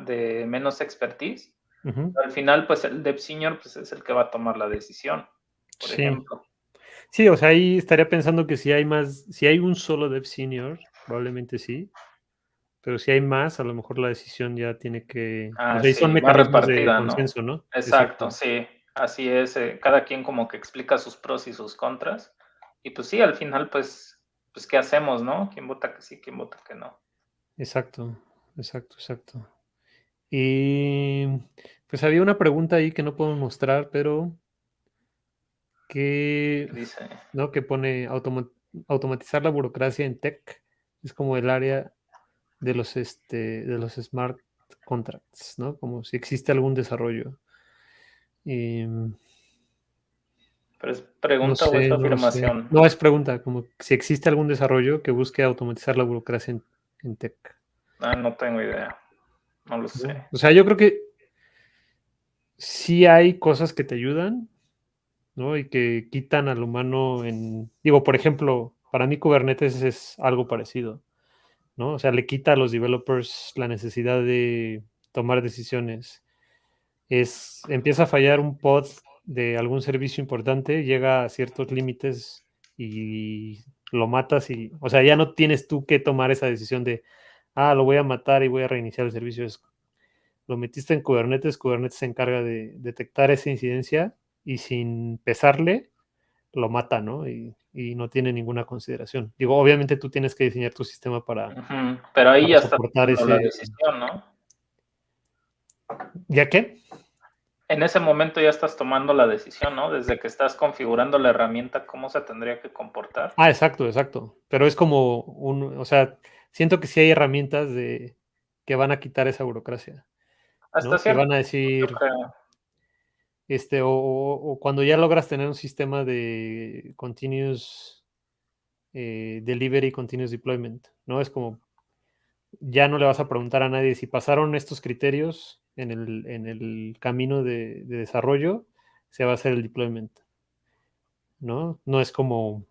de menos expertise, Ujú. al final, pues el dev senior pues, es el que va a tomar la decisión, por Sí. ejemplo. Sí, o sea, ahí estaría pensando que si hay un solo dev senior, probablemente sí, pero si hay más, a lo mejor la decisión ya tiene que, o sea, y son Sí, más mecanismos de repartida, ¿no? consenso, ¿no? Exacto, Exacto. sí, así es. Cada quien como que explica sus pros y sus contras. Y pues sí, al final, pues ¿qué hacemos, no? ¿Quién vota que sí, quién vota que no? Exacto, exacto, exacto. Y pues había una pregunta ahí que no puedo mostrar, pero que, Dice, ¿no? Que pone automatizar la burocracia en tech es como el área de los smart contracts, ¿no? Como si existe algún desarrollo. Y, ¿pero es no pregunta o es sé, no lo sé. afirmación? No, es pregunta, como si existe algún desarrollo que busque automatizar la burocracia en tech, Ah, no tengo idea, no lo sé. ¿no? O sea, yo creo que sí hay cosas que te ayudan, ¿no? Y que quitan al humano digo, por ejemplo, para mí Kubernetes es algo parecido, ¿no? O sea, le quita a los developers la necesidad de tomar decisiones. Empieza a fallar un pod de algún servicio importante, llega a ciertos límites y lo matas y, o sea, ya no tienes tú que tomar esa decisión de, lo voy a matar y voy a reiniciar el servicio. Lo metiste en Kubernetes, Kubernetes se encarga de detectar esa incidencia y sin pesarle, lo mata, ¿no? Y no tiene ninguna consideración. Digo, obviamente tú tienes que diseñar tu sistema para Pero ahí ya está soportar tomando la ese... decisión, ¿no? ¿Ya qué? En ese momento ya estás tomando la decisión, ¿no? Desde que estás configurando la herramienta, cómo se tendría que comportar. Exacto. Pero es como o sea, siento que sí hay herramientas que van a quitar esa burocracia, Hasta ¿no? Que cierto van a punto, yo decir, creo. o cuando ya logras tener un sistema de continuous delivery, continuous deployment, ¿no? Es como, ya no le vas a preguntar a nadie si pasaron estos criterios en el camino de desarrollo, se va a hacer el deployment, ¿no? No es como,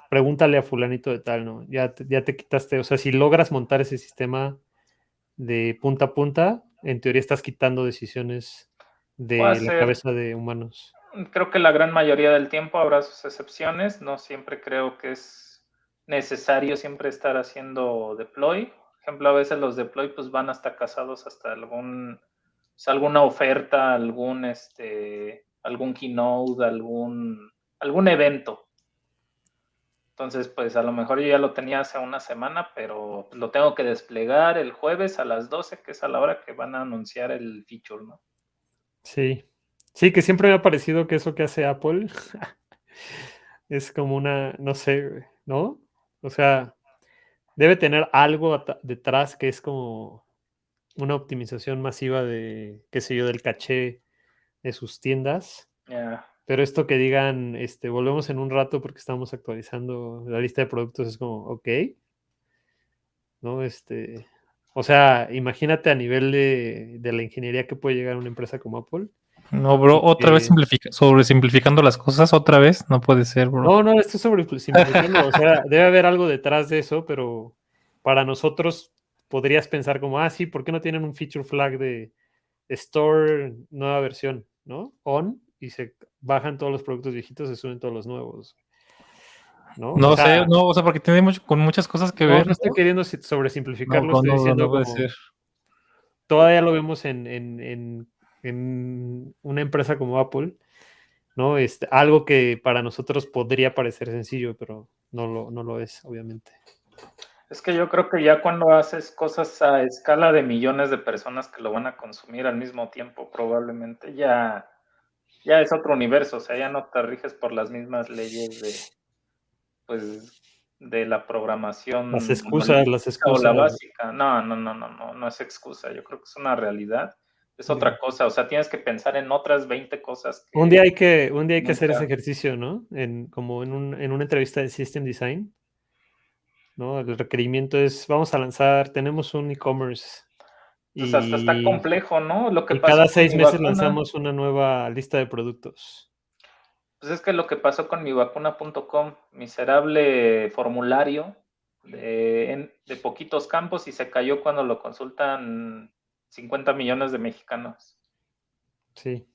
pregúntale a fulanito de tal, ¿no? Ya te quitaste, o sea, si logras montar ese sistema de punta a punta, en teoría estás quitando decisiones Puede de la ser. cabeza de humanos. Creo que la gran mayoría del tiempo habrá sus excepciones. No siempre creo que es necesario siempre estar haciendo deploy. Por ejemplo, a veces los deploy pues van hasta casados hasta alguna oferta, algún keynote, algún evento. Entonces, pues a lo mejor yo ya lo tenía hace una semana, pero lo tengo que desplegar el jueves a las 12, que es a la hora que van a anunciar el feature, ¿no? Sí. Sí, que siempre me ha parecido que eso que hace Apple es como no sé, ¿no? O sea, debe tener algo detrás que es como una optimización masiva de, qué sé yo, del caché de sus tiendas. Yeah. Pero esto que digan, volvemos en un rato porque estamos actualizando la lista de productos, es como, ok, ¿no? O sea, imagínate a nivel de la ingeniería que puede llegar una empresa como Apple. No, bro, otra vez sobresimplificando las cosas, otra vez, no puede ser, bro. No, estoy simplificando, o sea, debe haber algo detrás de eso, pero para nosotros podrías pensar como, sí, ¿por qué no tienen un feature flag de Store nueva versión, ¿no? On, y se bajan todos los productos viejitos, se suben todos los nuevos, ¿no? No sé, no, o sea, porque tiene con muchas cosas que ver. No estoy queriendo sobresimplificarlo, No, estoy diciendo no puede como, ser. todavía lo vemos en una empresa como Apple, ¿no? Algo que para nosotros podría parecer sencillo, pero no lo es, obviamente. Es que yo creo que ya cuando haces cosas a escala de millones de personas que lo van a consumir al mismo tiempo, probablemente ya es otro universo, o sea, ya no te riges por las mismas leyes de la programación Las excusas. monolítica o la básica. No es excusa, yo creo que es una realidad. Es otra cosa, o sea, tienes que pensar en otras 20 cosas. Un día hay que hacer ese nunca. ejercicio, ¿no? Como en una entrevista de System Design, ¿no? El requerimiento es, vamos a lanzar, tenemos un e-commerce Pues hasta está y complejo, ¿no? Lo que cada pasó con 6 mi meses vacuna. lanzamos una nueva lista de productos. Pues es que lo que pasó con mivacuna.com, miserable formulario de poquitos campos y se cayó cuando lo consultan 50 millones de mexicanos. Sí.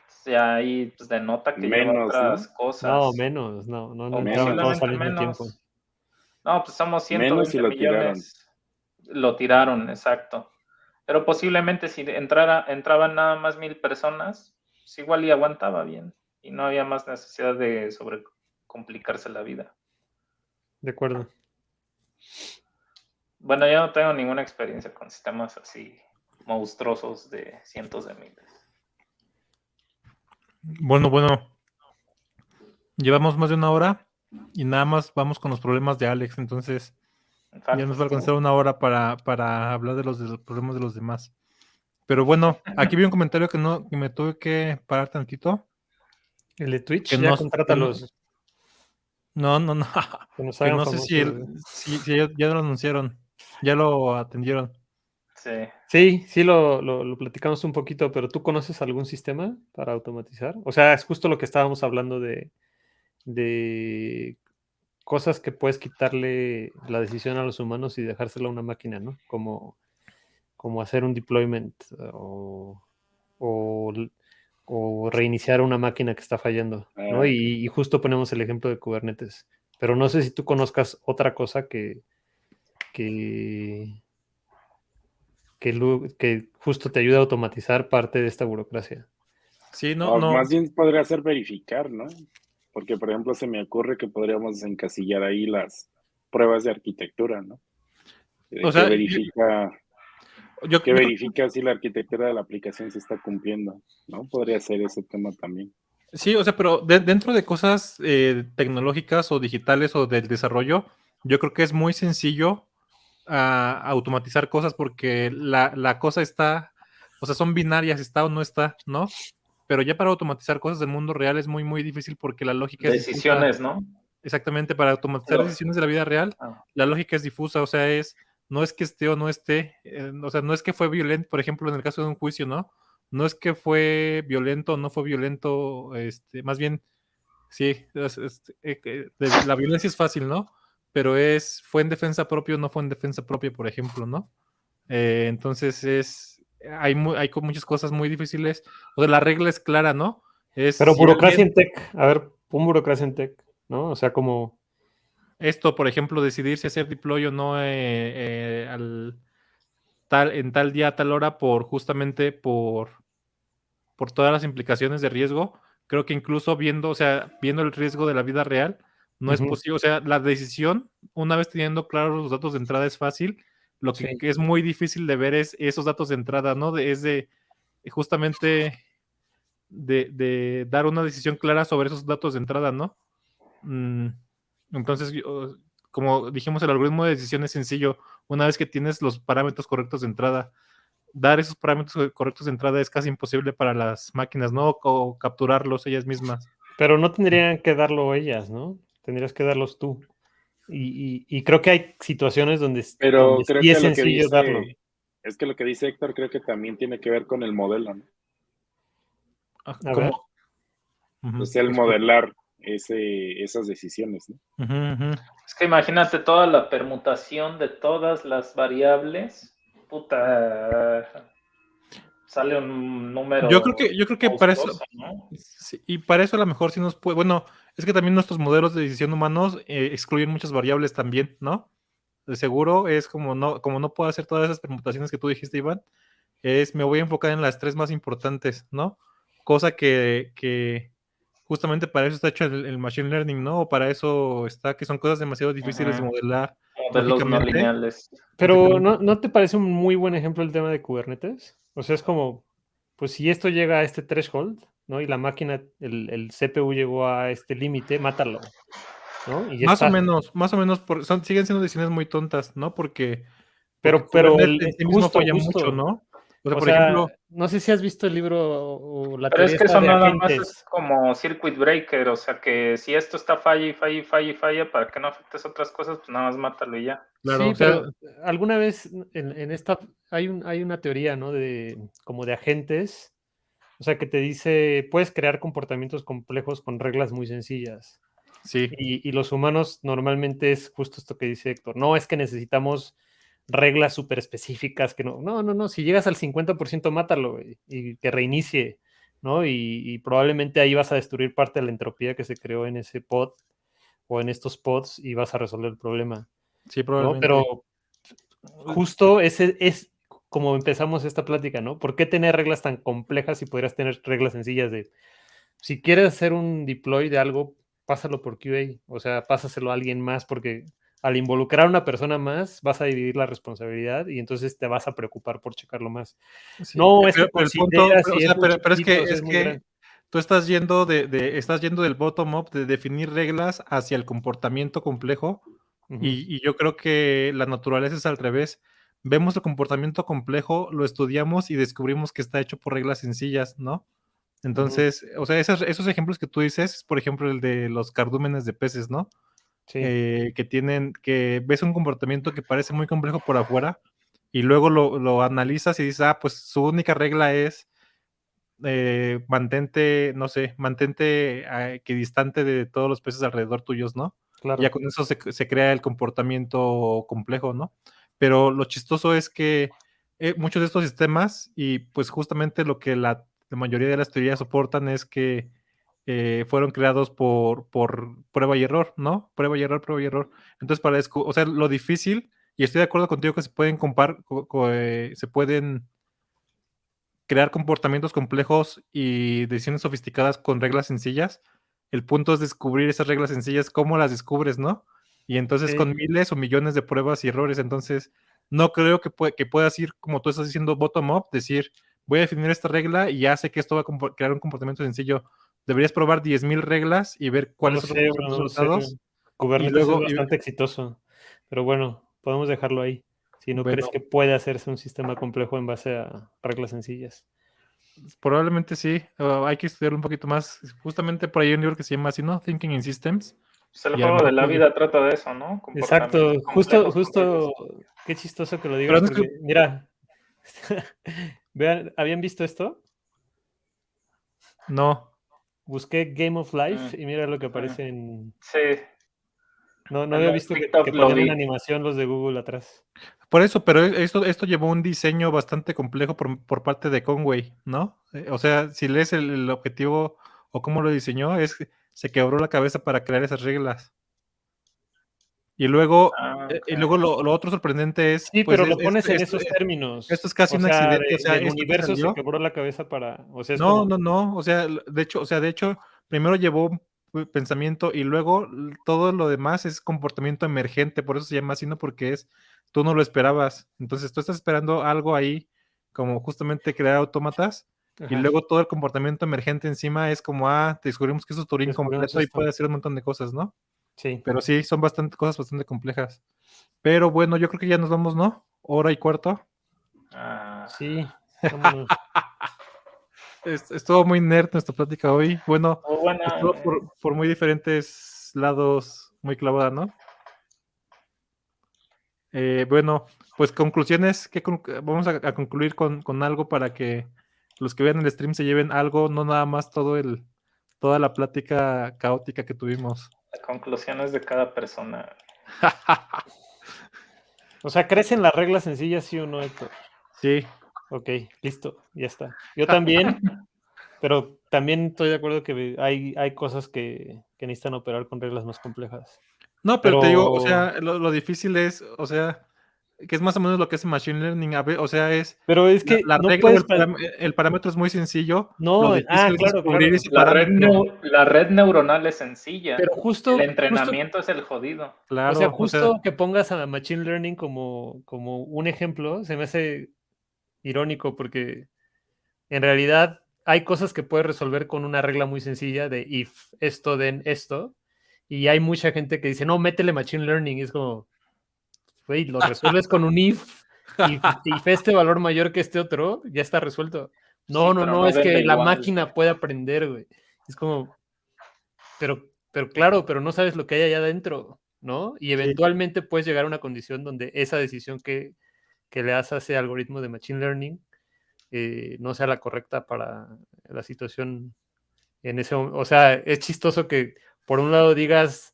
O sea, ahí pues denota que lleva Menos, otras ¿no? cosas. No, menos, no O entraban todos posiblemente al mismo tiempo. menos. No, pues somos Menos y 120 lo tiraron. millones. Lo tiraron, exacto. Pero posiblemente si entraban nada más 1,000 personas, pues igual y aguantaba bien. Y no había más necesidad de sobrecomplicarse la vida. De acuerdo. Bueno, yo no tengo ninguna experiencia con sistemas así monstruosos de cientos de miles. Bueno. Llevamos más de una hora y nada más vamos con los problemas de Alex, entonces ya nos va a alcanzar una hora para hablar de los problemas de los demás. Pero bueno, aquí vi un comentario que me tuve que parar tantito. El de Twitch, Que ya no, contrátalos. No. Que nos Que hagan no sé famosos. si ya lo anunciaron, ya lo atendieron. Sí, lo platicamos un poquito, pero ¿tú conoces algún sistema para automatizar? O sea, es justo lo que estábamos hablando de cosas que puedes quitarle la decisión a los humanos y dejársela a una máquina, ¿no? Como hacer un deployment o o reiniciar una máquina que está fallando, ¿no? Ah, Y justo ponemos el ejemplo de Kubernetes. Pero no sé si tú conozcas otra cosa que justo te ayuda a automatizar parte de esta burocracia. Sí, no, o no. más bien podría ser verificar, ¿no? Porque, por ejemplo, se me ocurre que podríamos encasillar ahí las pruebas de arquitectura, ¿no? O Que sea, yo verifica si la arquitectura de la aplicación se está cumpliendo, ¿no? Podría ser ese tema también. sí, o sea, pero dentro de cosas tecnológicas o digitales o del desarrollo, yo creo que es muy sencillo automatizar cosas porque la cosa está, o sea, son binarias, está o no está, ¿no? Pero ya para automatizar cosas del mundo real es muy, muy difícil porque la lógica es difusa. Decisiones, ¿no? Exactamente, para automatizar Pero- decisiones de la vida real, Ah, la lógica es difusa, o sea, no es que esté o no esté, o sea, no es que fue violento, por ejemplo, en el caso de un juicio, ¿no? No es que fue violento o no fue violento, más bien, sí, la violencia es fácil, ¿no? Pero fue en defensa propia o no fue en defensa propia, por ejemplo, ¿no? Entonces hay muchas cosas muy difíciles, o sea, la regla es clara, ¿no? Es Pero si burocracia alguien, en tech, a ver, pon burocracia en tech, ¿no? O sea, como, esto, por ejemplo, decidir si hacer deploy o no en tal día, a tal hora, justamente por todas las implicaciones de riesgo, creo que incluso o sea, viendo el riesgo de la vida real, no es ujú, posible. O sea, la decisión, una vez teniendo claros los datos de entrada, es fácil. Lo que sí. es muy difícil de ver es esos datos de entrada, ¿no? Es de justamente de dar una decisión clara sobre esos datos de entrada, ¿no? Mm, Entonces, como dijimos, el algoritmo de decisión es sencillo. Una vez que tienes los parámetros correctos de entrada, dar esos parámetros correctos de entrada es casi imposible para las máquinas, ¿no? O capturarlos ellas mismas. Pero no tendrían que darlo ellas, ¿no? Tendrías que darlos tú. Y creo que hay situaciones donde Pero creo sí es que lo que sencillo darlo. es que lo que dice Héctor creo que también tiene que ver con el modelo, ¿no? A Como, ver. O sea, el modelar esas decisiones, ¿no? es que imagínate toda la permutación de todas las variables. Puta, sale un número Yo creo que para eso, monstruoso, ¿no? sí, y para eso a lo mejor sí nos puede, bueno, es que también nuestros modelos de decisión humanos excluyen muchas variables también, ¿no? De seguro es como no puedo hacer todas esas permutaciones que tú dijiste, Iván, me voy a enfocar en las tres más importantes, ¿no? Cosa que justamente para eso está hecho el machine learning, ¿no? O para eso está, que son cosas demasiado difíciles de Ujú. modelar Modelos no lógicamente. lineales. Pero Exactamente. ¿no te parece un muy buen ejemplo el tema de Kubernetes? O sea, es como, pues si esto llega a este threshold, ¿no? Y la máquina, el CPU llegó a este límite, mátalo, ¿no? Y ya está. Más o menos, siguen siendo decisiones muy tontas, ¿no? Porque Pero Kubernetes en sí mismo falla mucho, justo. ¿no? O sea, O por sea, ejemplo, no sé si has visto el libro o la Pero es teoría que esta eso de nada más es agentes. como circuit breaker, o sea que si esto está falla y falla y falla y falla, para que no afectes otras cosas, pues nada más mátalo y ya. claro, Sí, o sea, pero alguna vez en esta hay una teoría, ¿no? De como de agentes, o sea, que te dice, puedes crear comportamientos complejos con reglas muy sencillas. sí, Y los humanos normalmente es justo esto que dice Héctor. No es que necesitamos reglas súper específicas que no. Si llegas al 50%, mátalo, güey, y que reinicie, ¿no? Y probablemente ahí vas a destruir parte de la entropía que se creó en ese pod o en estos pods y vas a resolver el problema, sí, ¿no? probablemente. Pero justo ese es como empezamos esta plática, ¿no? ¿Por qué tener reglas tan complejas si podrías tener reglas sencillas de si quieres hacer un deploy de algo, pásalo por QA, o sea, pásaselo a alguien más, porque al involucrar a una persona más, vas a dividir la responsabilidad y entonces te vas a preocupar por checarlo más. Sí, No, es que pero el punto, considera o si es sea, muy pero chiquito, si es es muy que grande. tú estás yendo estás yendo del bottom up, de definir reglas hacia el comportamiento complejo, Ujú, y yo creo que la naturaleza es al revés. Vemos el comportamiento complejo, lo estudiamos y descubrimos que está hecho por reglas sencillas, ¿no? ujú, Entonces, o sea, esos ejemplos que tú dices, es, por ejemplo, el de los cardúmenes de peces, ¿no? sí, Que ves un comportamiento que parece muy complejo por afuera y luego lo analizas y dices, pues su única regla es mantente, no sé, mantente equidistante de todos los peces alrededor tuyos, ¿no? Y ya claro. con eso se crea el comportamiento complejo, ¿no? Pero lo chistoso es que muchos de estos sistemas y pues justamente lo que la mayoría de las teorías soportan es que fueron creados por prueba y error, ¿no? Prueba y error, prueba y error. Entonces, o sea, lo difícil, y estoy de acuerdo contigo que se pueden se pueden crear comportamientos complejos y decisiones sofisticadas con reglas sencillas. El punto es descubrir esas reglas sencillas, cómo las descubres, ¿no? Y entonces Sí. con miles o millones de pruebas y errores, entonces no creo que puedas ir, como tú estás diciendo, bottom-up, decir, voy a definir esta regla y ya sé que esto va a crear un comportamiento sencillo. Deberías probar 10,000 reglas y ver No cuáles lo son sé, los bro, no lo sé. resultados. Kubernetes es luego- bastante exitoso, pero bueno, podemos dejarlo ahí. Si no Bueno. crees que puede hacerse un sistema complejo en base a reglas sencillas. Probablemente sí, hay que estudiarlo un poquito más. Justamente por ahí hay un libro que se llama así, ¿no? Thinking in Systems. Pues el Y a lo juego de mejor la vida trata de eso, ¿no? Exacto, Comportamientos complejos, justo, qué chistoso que lo Pero digas, no es porque que- mira, vean, ¿habían visto esto? No, Busqué Game of Life Mm, y mira lo que aparece en... Sí, No en había un visto que TikTok lo ponían una vi. animación los de Google atrás. por eso, pero esto llevó un diseño bastante complejo por parte de Conway, ¿no? O sea, si lees el objetivo o cómo lo diseñó, se quebró la cabeza para crear esas reglas. Y luego, Ok. lo otro sorprendente es, Sí, pues, pero lo pones en esos esto términos. es casi O un sea, accidente, o sea, del esto que universo se salió. quebró la cabeza para... O sea, es No, como... no, o sea, de hecho, primero llevó un pensamiento y luego todo lo demás es comportamiento emergente, por eso se llama así, no porque tú no lo esperabas. Entonces tú estás esperando algo ahí, como justamente crear autómatas, y Ajá, luego todo el comportamiento emergente encima es como, descubrimos que eso es Turing descubrimos completo y esto. puede hacer un montón de cosas, ¿no? Sí. Pero sí, son cosas bastante complejas. Pero bueno, yo creo que ya nos vamos, ¿no? 1:15. Sí, vámonos. Estuvo muy nerd nuestra plática hoy. Bueno, Muy buena. estuvo por muy diferentes lados, muy clavada, ¿no? Bueno, pues conclusiones, vamos a concluir con algo para que los que vean el stream se lleven algo, no nada más toda la plática caótica que tuvimos. Las conclusiones de cada persona. O sea, ¿crees en las reglas sencillas, sí o no, Héctor? Sí, Ok, listo, ya está. Yo también, pero también estoy de acuerdo que hay cosas que necesitan operar con reglas más complejas. no, pero te digo, o Pero, sea, lo difícil es, o sea, que es más o menos lo que hace Machine Learning, o sea, es pero es que la no regla o puedes... el parámetro es muy sencillo, lo No, difícil es claro, descubrir ese La parámetro. la red neuronal es sencilla. pero El justo, entrenamiento es el jodido. o sea, Claro, justo que pongas a Machine Learning como un ejemplo, se me hace irónico porque en realidad hay cosas que puedes resolver con una regla muy sencilla de if esto, then esto, y hay mucha gente que dice, no, métele Machine Learning, y es como, güey, lo resuelves con un if este valor mayor que este otro, ya está resuelto. No, Sí, no, pero no, no es que vende la igual. máquina puede aprender, güey. Es como, pero claro, pero no sabes lo que hay allá adentro, ¿no? Y Sí. eventualmente puedes llegar a una condición donde esa decisión que le das a ese algoritmo de Machine Learning no sea la correcta para la situación en ese momento. O sea, es chistoso que por un lado digas,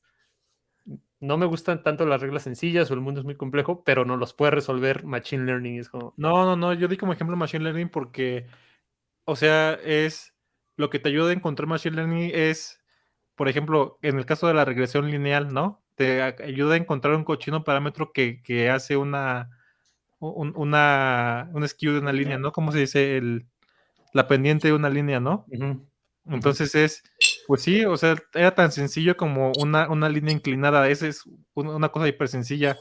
no me gustan tanto las reglas sencillas o el mundo es muy complejo, pero no los puede resolver Machine Learning. Es como, No, yo di como ejemplo Machine Learning porque, o sea, es lo que te ayuda a encontrar Machine Learning es, por ejemplo, en el caso de la regresión lineal, ¿no? Te ayuda a encontrar un cochino parámetro que hace un skew de una línea, ¿no? ¿Cómo se dice? La pendiente de una línea, ¿no? Entonces pues sí, o sea, era tan sencillo como una línea inclinada, esa es una cosa hiper sencilla,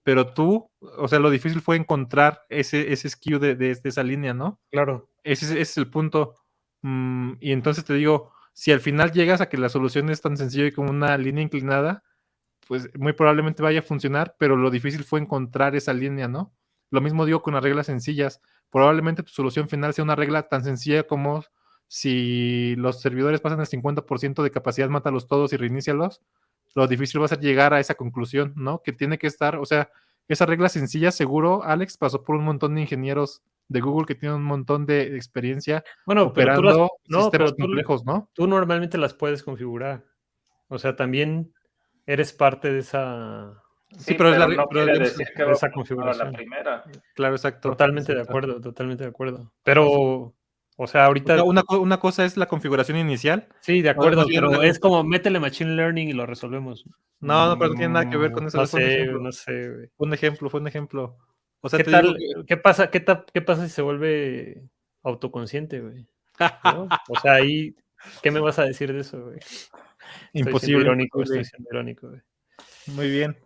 pero o sea, lo difícil fue encontrar ese skew de esa línea, ¿no? claro. Ese es el punto. Y entonces te digo, si al final llegas a que la solución es tan sencilla como una línea inclinada, pues muy probablemente vaya a funcionar, pero lo difícil fue encontrar esa línea, ¿no? Lo mismo digo con las reglas sencillas. Probablemente tu solución final sea una regla tan sencilla como si los servidores pasan el 50% de capacidad, mátalos todos y reinícialos. Lo difícil va a ser llegar a esa conclusión, ¿no? Que tiene que estar, o sea, esa regla sencilla, seguro, Alex, pasó por un montón de ingenieros de Google que tienen un montón de experiencia Bueno, pero operando sistemas pero complejos, ¿no? tú normalmente las puedes configurar. O sea, también eres parte de esa, Sí, Sí, pero pero no pero quiere digamos, decir que de va a esa funcionar a la configuración. primera. claro, exacto. Totalmente de exacto. acuerdo, totalmente de acuerdo. Pero, O sea, ahorita... Una cosa es la configuración inicial. Sí, de acuerdo, más bien, pero es como métele Machine Learning y lo resolvemos. No, pero no tiene nada que ver con eso. No fue un sé, ejemplo. no sé, güey. Fue un ejemplo. O sea, ¿Qué te digo tal? ¿Qué pasa si se vuelve autoconsciente, güey? ¿No? O sea, ahí, ¿qué me vas a decir de eso, güey? Imposible. Estoy siendo irónico, güey. Muy bien.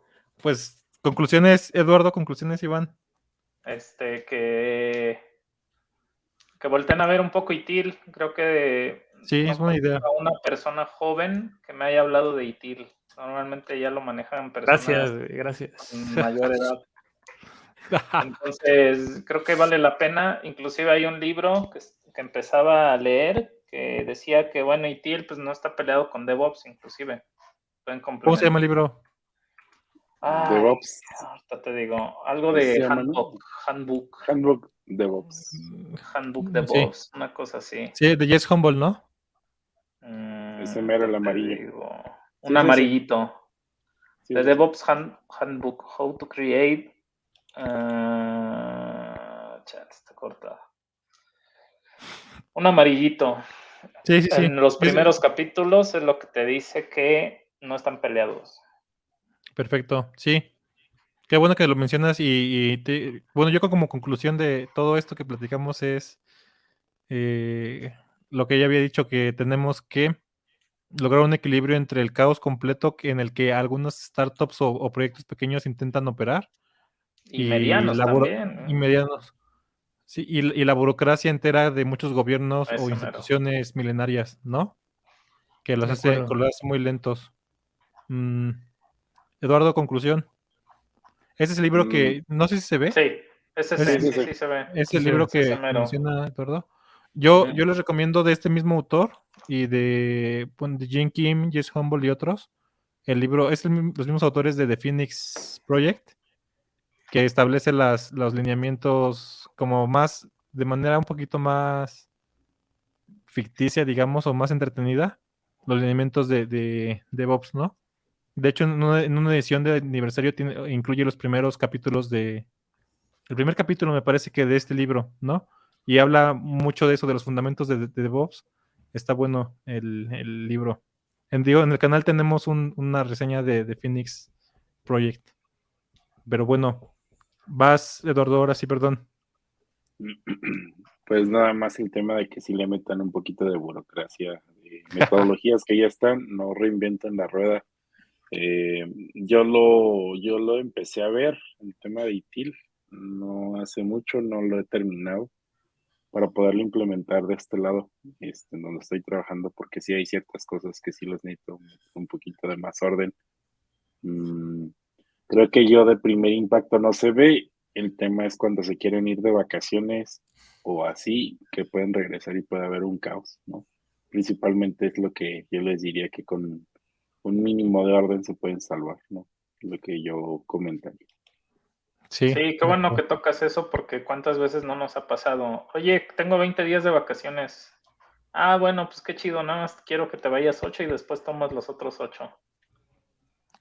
Pues, conclusiones, Eduardo, conclusiones, Iván. Que volteen a ver un poco ITIL. Creo que Sí, no es buena idea. conozco a una persona joven que me haya hablado de ITIL. Normalmente ya lo manejan personas Gracias, güey, gracias. con mayor edad. Entonces, creo que vale la pena. Inclusive hay un libro que empezaba a leer que decía que, bueno, ITIL pues no está peleado con DevOps, inclusive. Pueden ¿Cómo se complementar. llama el libro? DevOps. Ahorita te digo, algo ¿Cómo se de llama, no? Handbook DevOps. DevOps, una cosa así. Sí, de Jess Humble, ¿no? Ese mero, el te amarillo. digo, Sí, un es ese. amarillito. Sí, The es ese. DevOps Handbook, How to Create. Chat, está corta. Un amarillito. Sí, sí, sí. En los primeros capítulos es lo que te dice que no están peleados. Perfecto, sí. Qué bueno que lo mencionas bueno, yo como conclusión de todo esto que platicamos es lo que ya había dicho, que tenemos que lograr un equilibrio entre el caos completo en el que algunas startups o proyectos pequeños intentan operar Y medianos también. y medianos. Sí, y la burocracia entera de muchos gobiernos o Ese mero. instituciones milenarias, ¿no? Que los De hace acuerdo. muy lentos. Eduardo, conclusión. Ese es el libro que, no sé si se ve. Sí, ese Es- sí se ve. Es Sí el se libro ve. Sí, ese que mero. menciona Eduardo. Yo Ujú. les recomiendo de este mismo autor y de Jim Kim, Jess Humble y otros. El libro es los mismos autores de The Phoenix Project, que establece los lineamientos como más, de manera un poquito más ficticia, digamos, o más entretenida, los lineamientos de DevOps, ¿no? De hecho, en una edición de aniversario incluye los primeros capítulos el primer capítulo me parece que de este libro, ¿no? Y habla mucho de eso, de los fundamentos de DevOps. Está bueno el libro. En el canal tenemos una reseña de Phoenix Project. Pero bueno, vas, Eduardo, ahora sí, perdón. Pues nada más el tema de que sí le metan un poquito de burocracia, metodologías que ya están, no reinventen la rueda. Yo lo empecé a ver, el tema de ITIL, no hace mucho, no lo he terminado para poderlo implementar de este lado, en donde estoy trabajando, porque sí hay ciertas cosas que sí les necesito un poquito de más orden. Creo que yo de primer impacto no se ve, el tema es cuando se quieren ir de vacaciones o así, que pueden regresar y puede haber un caos, ¿no? Principalmente es lo que yo les diría que con un mínimo de orden se pueden salvar, ¿no? Lo que yo comentaría. Sí, Sí, qué bueno que tocas eso porque cuántas veces no nos ha pasado. Oye, tengo 20 días de vacaciones. Ah, bueno, pues qué chido, nada más quiero que te vayas 8 y después tomas los otros 8.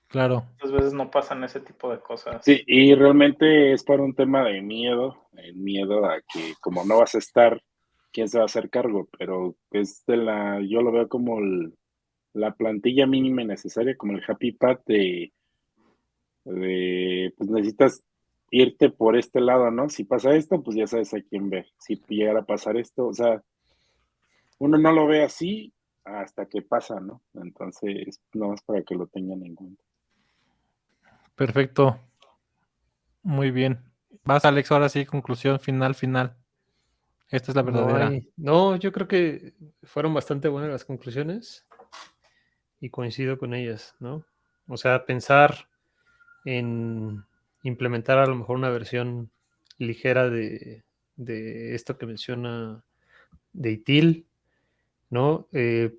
claro. Muchas veces no pasan ese tipo de cosas. Sí, y realmente es por un tema de miedo, el miedo a que como no vas a estar, ¿quién se va a hacer cargo? Pero es yo lo veo como la plantilla mínima y necesaria, como el happy path pues necesitas irte por este lado, ¿no? Si pasa esto, pues ya sabes a quién ver. Si llegara a pasar esto, o sea, uno no lo ve así hasta que pasa, ¿no? Entonces, no es para que lo tengan en cuenta. Perfecto. Muy bien. Vas, Alex, ahora sí, conclusión final. Esta es la verdadera. No, yo creo que fueron bastante buenas las conclusiones y coincido con ellas, ¿no? O sea, pensar en implementar a lo mejor una versión ligera de esto que menciona de ITIL, ¿no?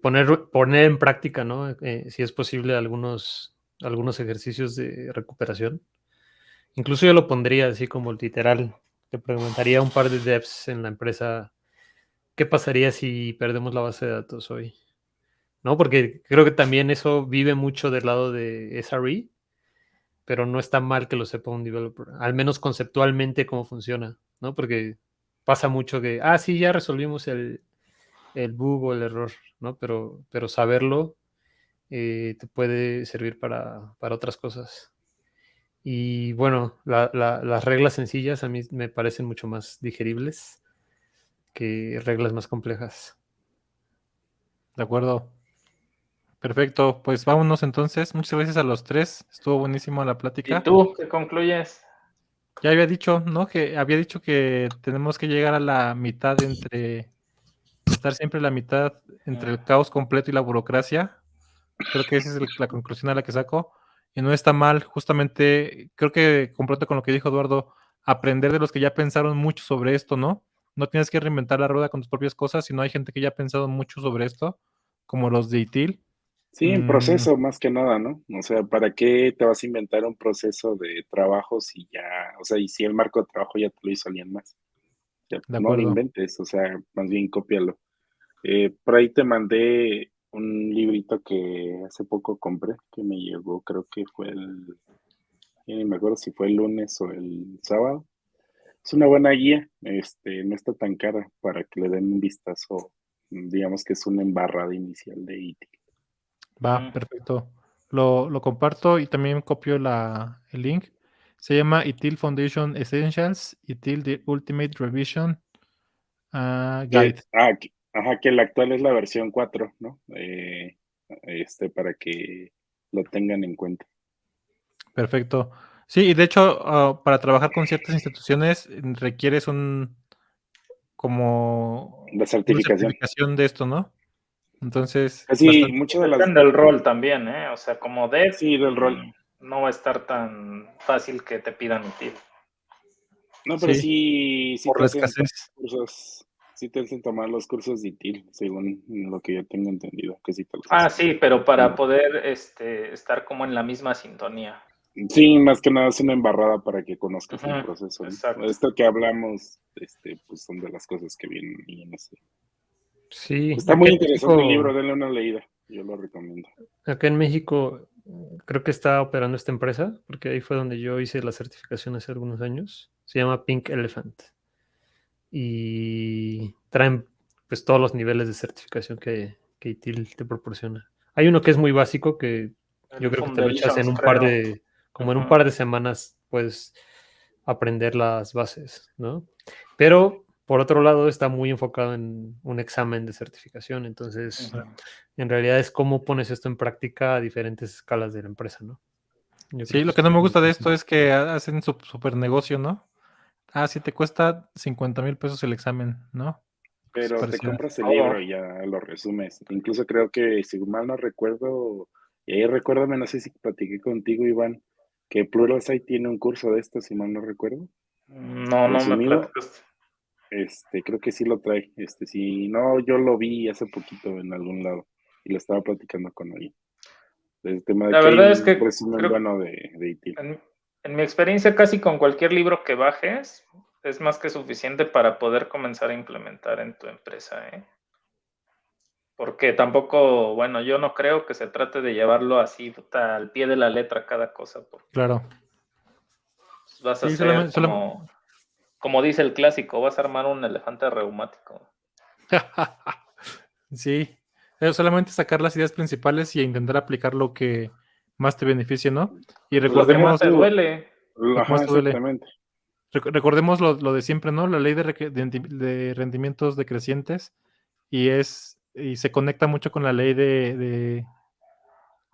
Poner en práctica, ¿no? Si es posible, algunos ejercicios de recuperación. Incluso yo lo pondría así como literal. Te preguntaría a un par de devs en la empresa, ¿qué pasaría si perdemos la base de datos hoy? ¿No? Porque creo que también eso vive mucho del lado de SRE, pero no está mal que lo sepa un developer, al menos conceptualmente cómo funciona, ¿no? Porque pasa mucho que, sí, ya resolvimos el el bug o el error, ¿no? Pero saberlo te puede servir para otras cosas. Y bueno, las reglas sencillas a mí me parecen mucho más digeribles que reglas más complejas. De acuerdo. Perfecto, pues vámonos entonces. Muchas gracias a los tres. Estuvo buenísimo la ¿Y plática. tú qué concluyes? Ya había dicho, ¿no? Que había dicho que tenemos que llegar a la mitad entre estar siempre a la mitad entre el caos completo y la burocracia. Creo que esa es la conclusión a la que saco. Y no está mal, justamente, creo que comparto con lo que dijo Eduardo, aprender de los que ya pensaron mucho sobre esto, ¿no? No tienes que reinventar la rueda con tus propias cosas, sino hay gente que ya ha pensado mucho sobre esto, como los de ITIL. Sí, en proceso más que nada, ¿no? O sea, ¿para qué te vas a inventar un proceso de trabajo si ya, o sea, y si el marco de trabajo ya te lo hizo alguien más? O sea, De no lo acuerdo. inventes, o sea, más bien cópialo. Por ahí te mandé un librito que hace poco compré, que me llegó, creo que fue ya ni me acuerdo si fue el lunes o el sábado. Es una buena guía, no está tan cara para que le den un vistazo, digamos que es una embarrada inicial de IT. Va, perfecto. Lo comparto y también copio el link. Se llama ITIL Foundation Essentials, ITIL The Ultimate Revision Guide. Que la actual es la versión 4, ¿no? Para que lo tengan en cuenta. Perfecto. Sí, y de hecho, para trabajar con ciertas instituciones requieres como La una certificación. certificación de esto, ¿no? Entonces, Así, bastante. muchas de las, Depende del rol también, ¿eh? O sea, como dev, sí, del rol. no va a estar tan fácil que te pidan ITIL. No, pero Sí, sí por te la hacen escasez. cursos, sí te hacen tomar los cursos de ITIL, según lo que yo tengo entendido, que sí te los Ah, hacen. sí, pero para poder estar como en la misma sintonía. Sí, más que nada es una embarrada para que conozcas el Ujú, proceso, ¿no? exacto. Esto que hablamos, pues son de las cosas que vienen ahí en ese. Sí, Está muy interesante el libro, denle una leída, yo lo recomiendo. acá en México creo que está operando esta empresa, porque ahí fue donde yo hice la certificación hace algunos años. Se llama Pink Elephant. Y traen pues todos los niveles de certificación que ITIL te proporciona. Hay uno que es muy básico que yo El creo que te lo echas en Foundations, un par creo. de, como en un par de semanas puedes aprender las bases, ¿no? Pero por otro lado está muy enfocado en un examen de certificación, entonces en realidad es cómo pones esto en práctica a diferentes escalas de la empresa, ¿no? Yo creo Sí, que lo eso que no es me muy gusta de esto interesante. es que hacen su super negocio, ¿no? Ah, sí, te cuesta 50,000 pesos el examen, ¿no? Es Pero te parecido. compras el Oh, libro y ya lo resumes. Incluso creo que, si mal no recuerdo, y ahí recuérdame, no sé si platiqué contigo, Iván, que Pluralsight tiene un curso de esto, si mal no recuerdo. no me Resumido, platicaste. creo que sí lo trae. Si no, yo lo vi hace poquito en algún lado y lo estaba platicando con alguien. El tema de La que hay verdad es un que resumen creo, bueno de ITIL. en mi experiencia, casi con cualquier libro que bajes, es más que suficiente para poder comenzar a implementar en tu empresa, ¿eh? Porque tampoco, bueno, yo no creo que se trate de llevarlo así al pie de la letra cada cosa, porque Claro. vas a Sí, ser como dice el clásico, vas a armar un elefante reumático. Sí, solamente sacar las ideas principales y intentar aplicar lo que más te beneficie, ¿no? Y Pues lo que más recordemos Te tú. duele. lo que Ajá, más te duele. exactamente. Recordemos lo de siempre, ¿no? La ley de rendimientos decrecientes y se conecta mucho con la ley de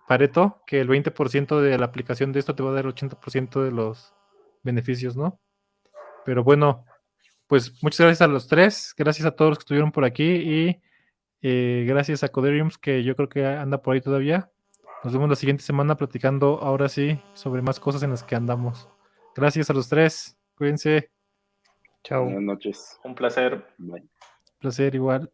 Pareto, que el 20% de la aplicación de esto te va a dar el 80% de los beneficios, ¿no? Pero bueno, pues muchas gracias a los tres, gracias a todos los que estuvieron por aquí y gracias a Coderiums, que yo creo que anda por ahí todavía. Nos vemos la siguiente semana platicando ahora sí sobre más cosas en las que andamos. Gracias a los tres, cuídense, Chao. Buenas noches. Un placer. Bye. placer igual.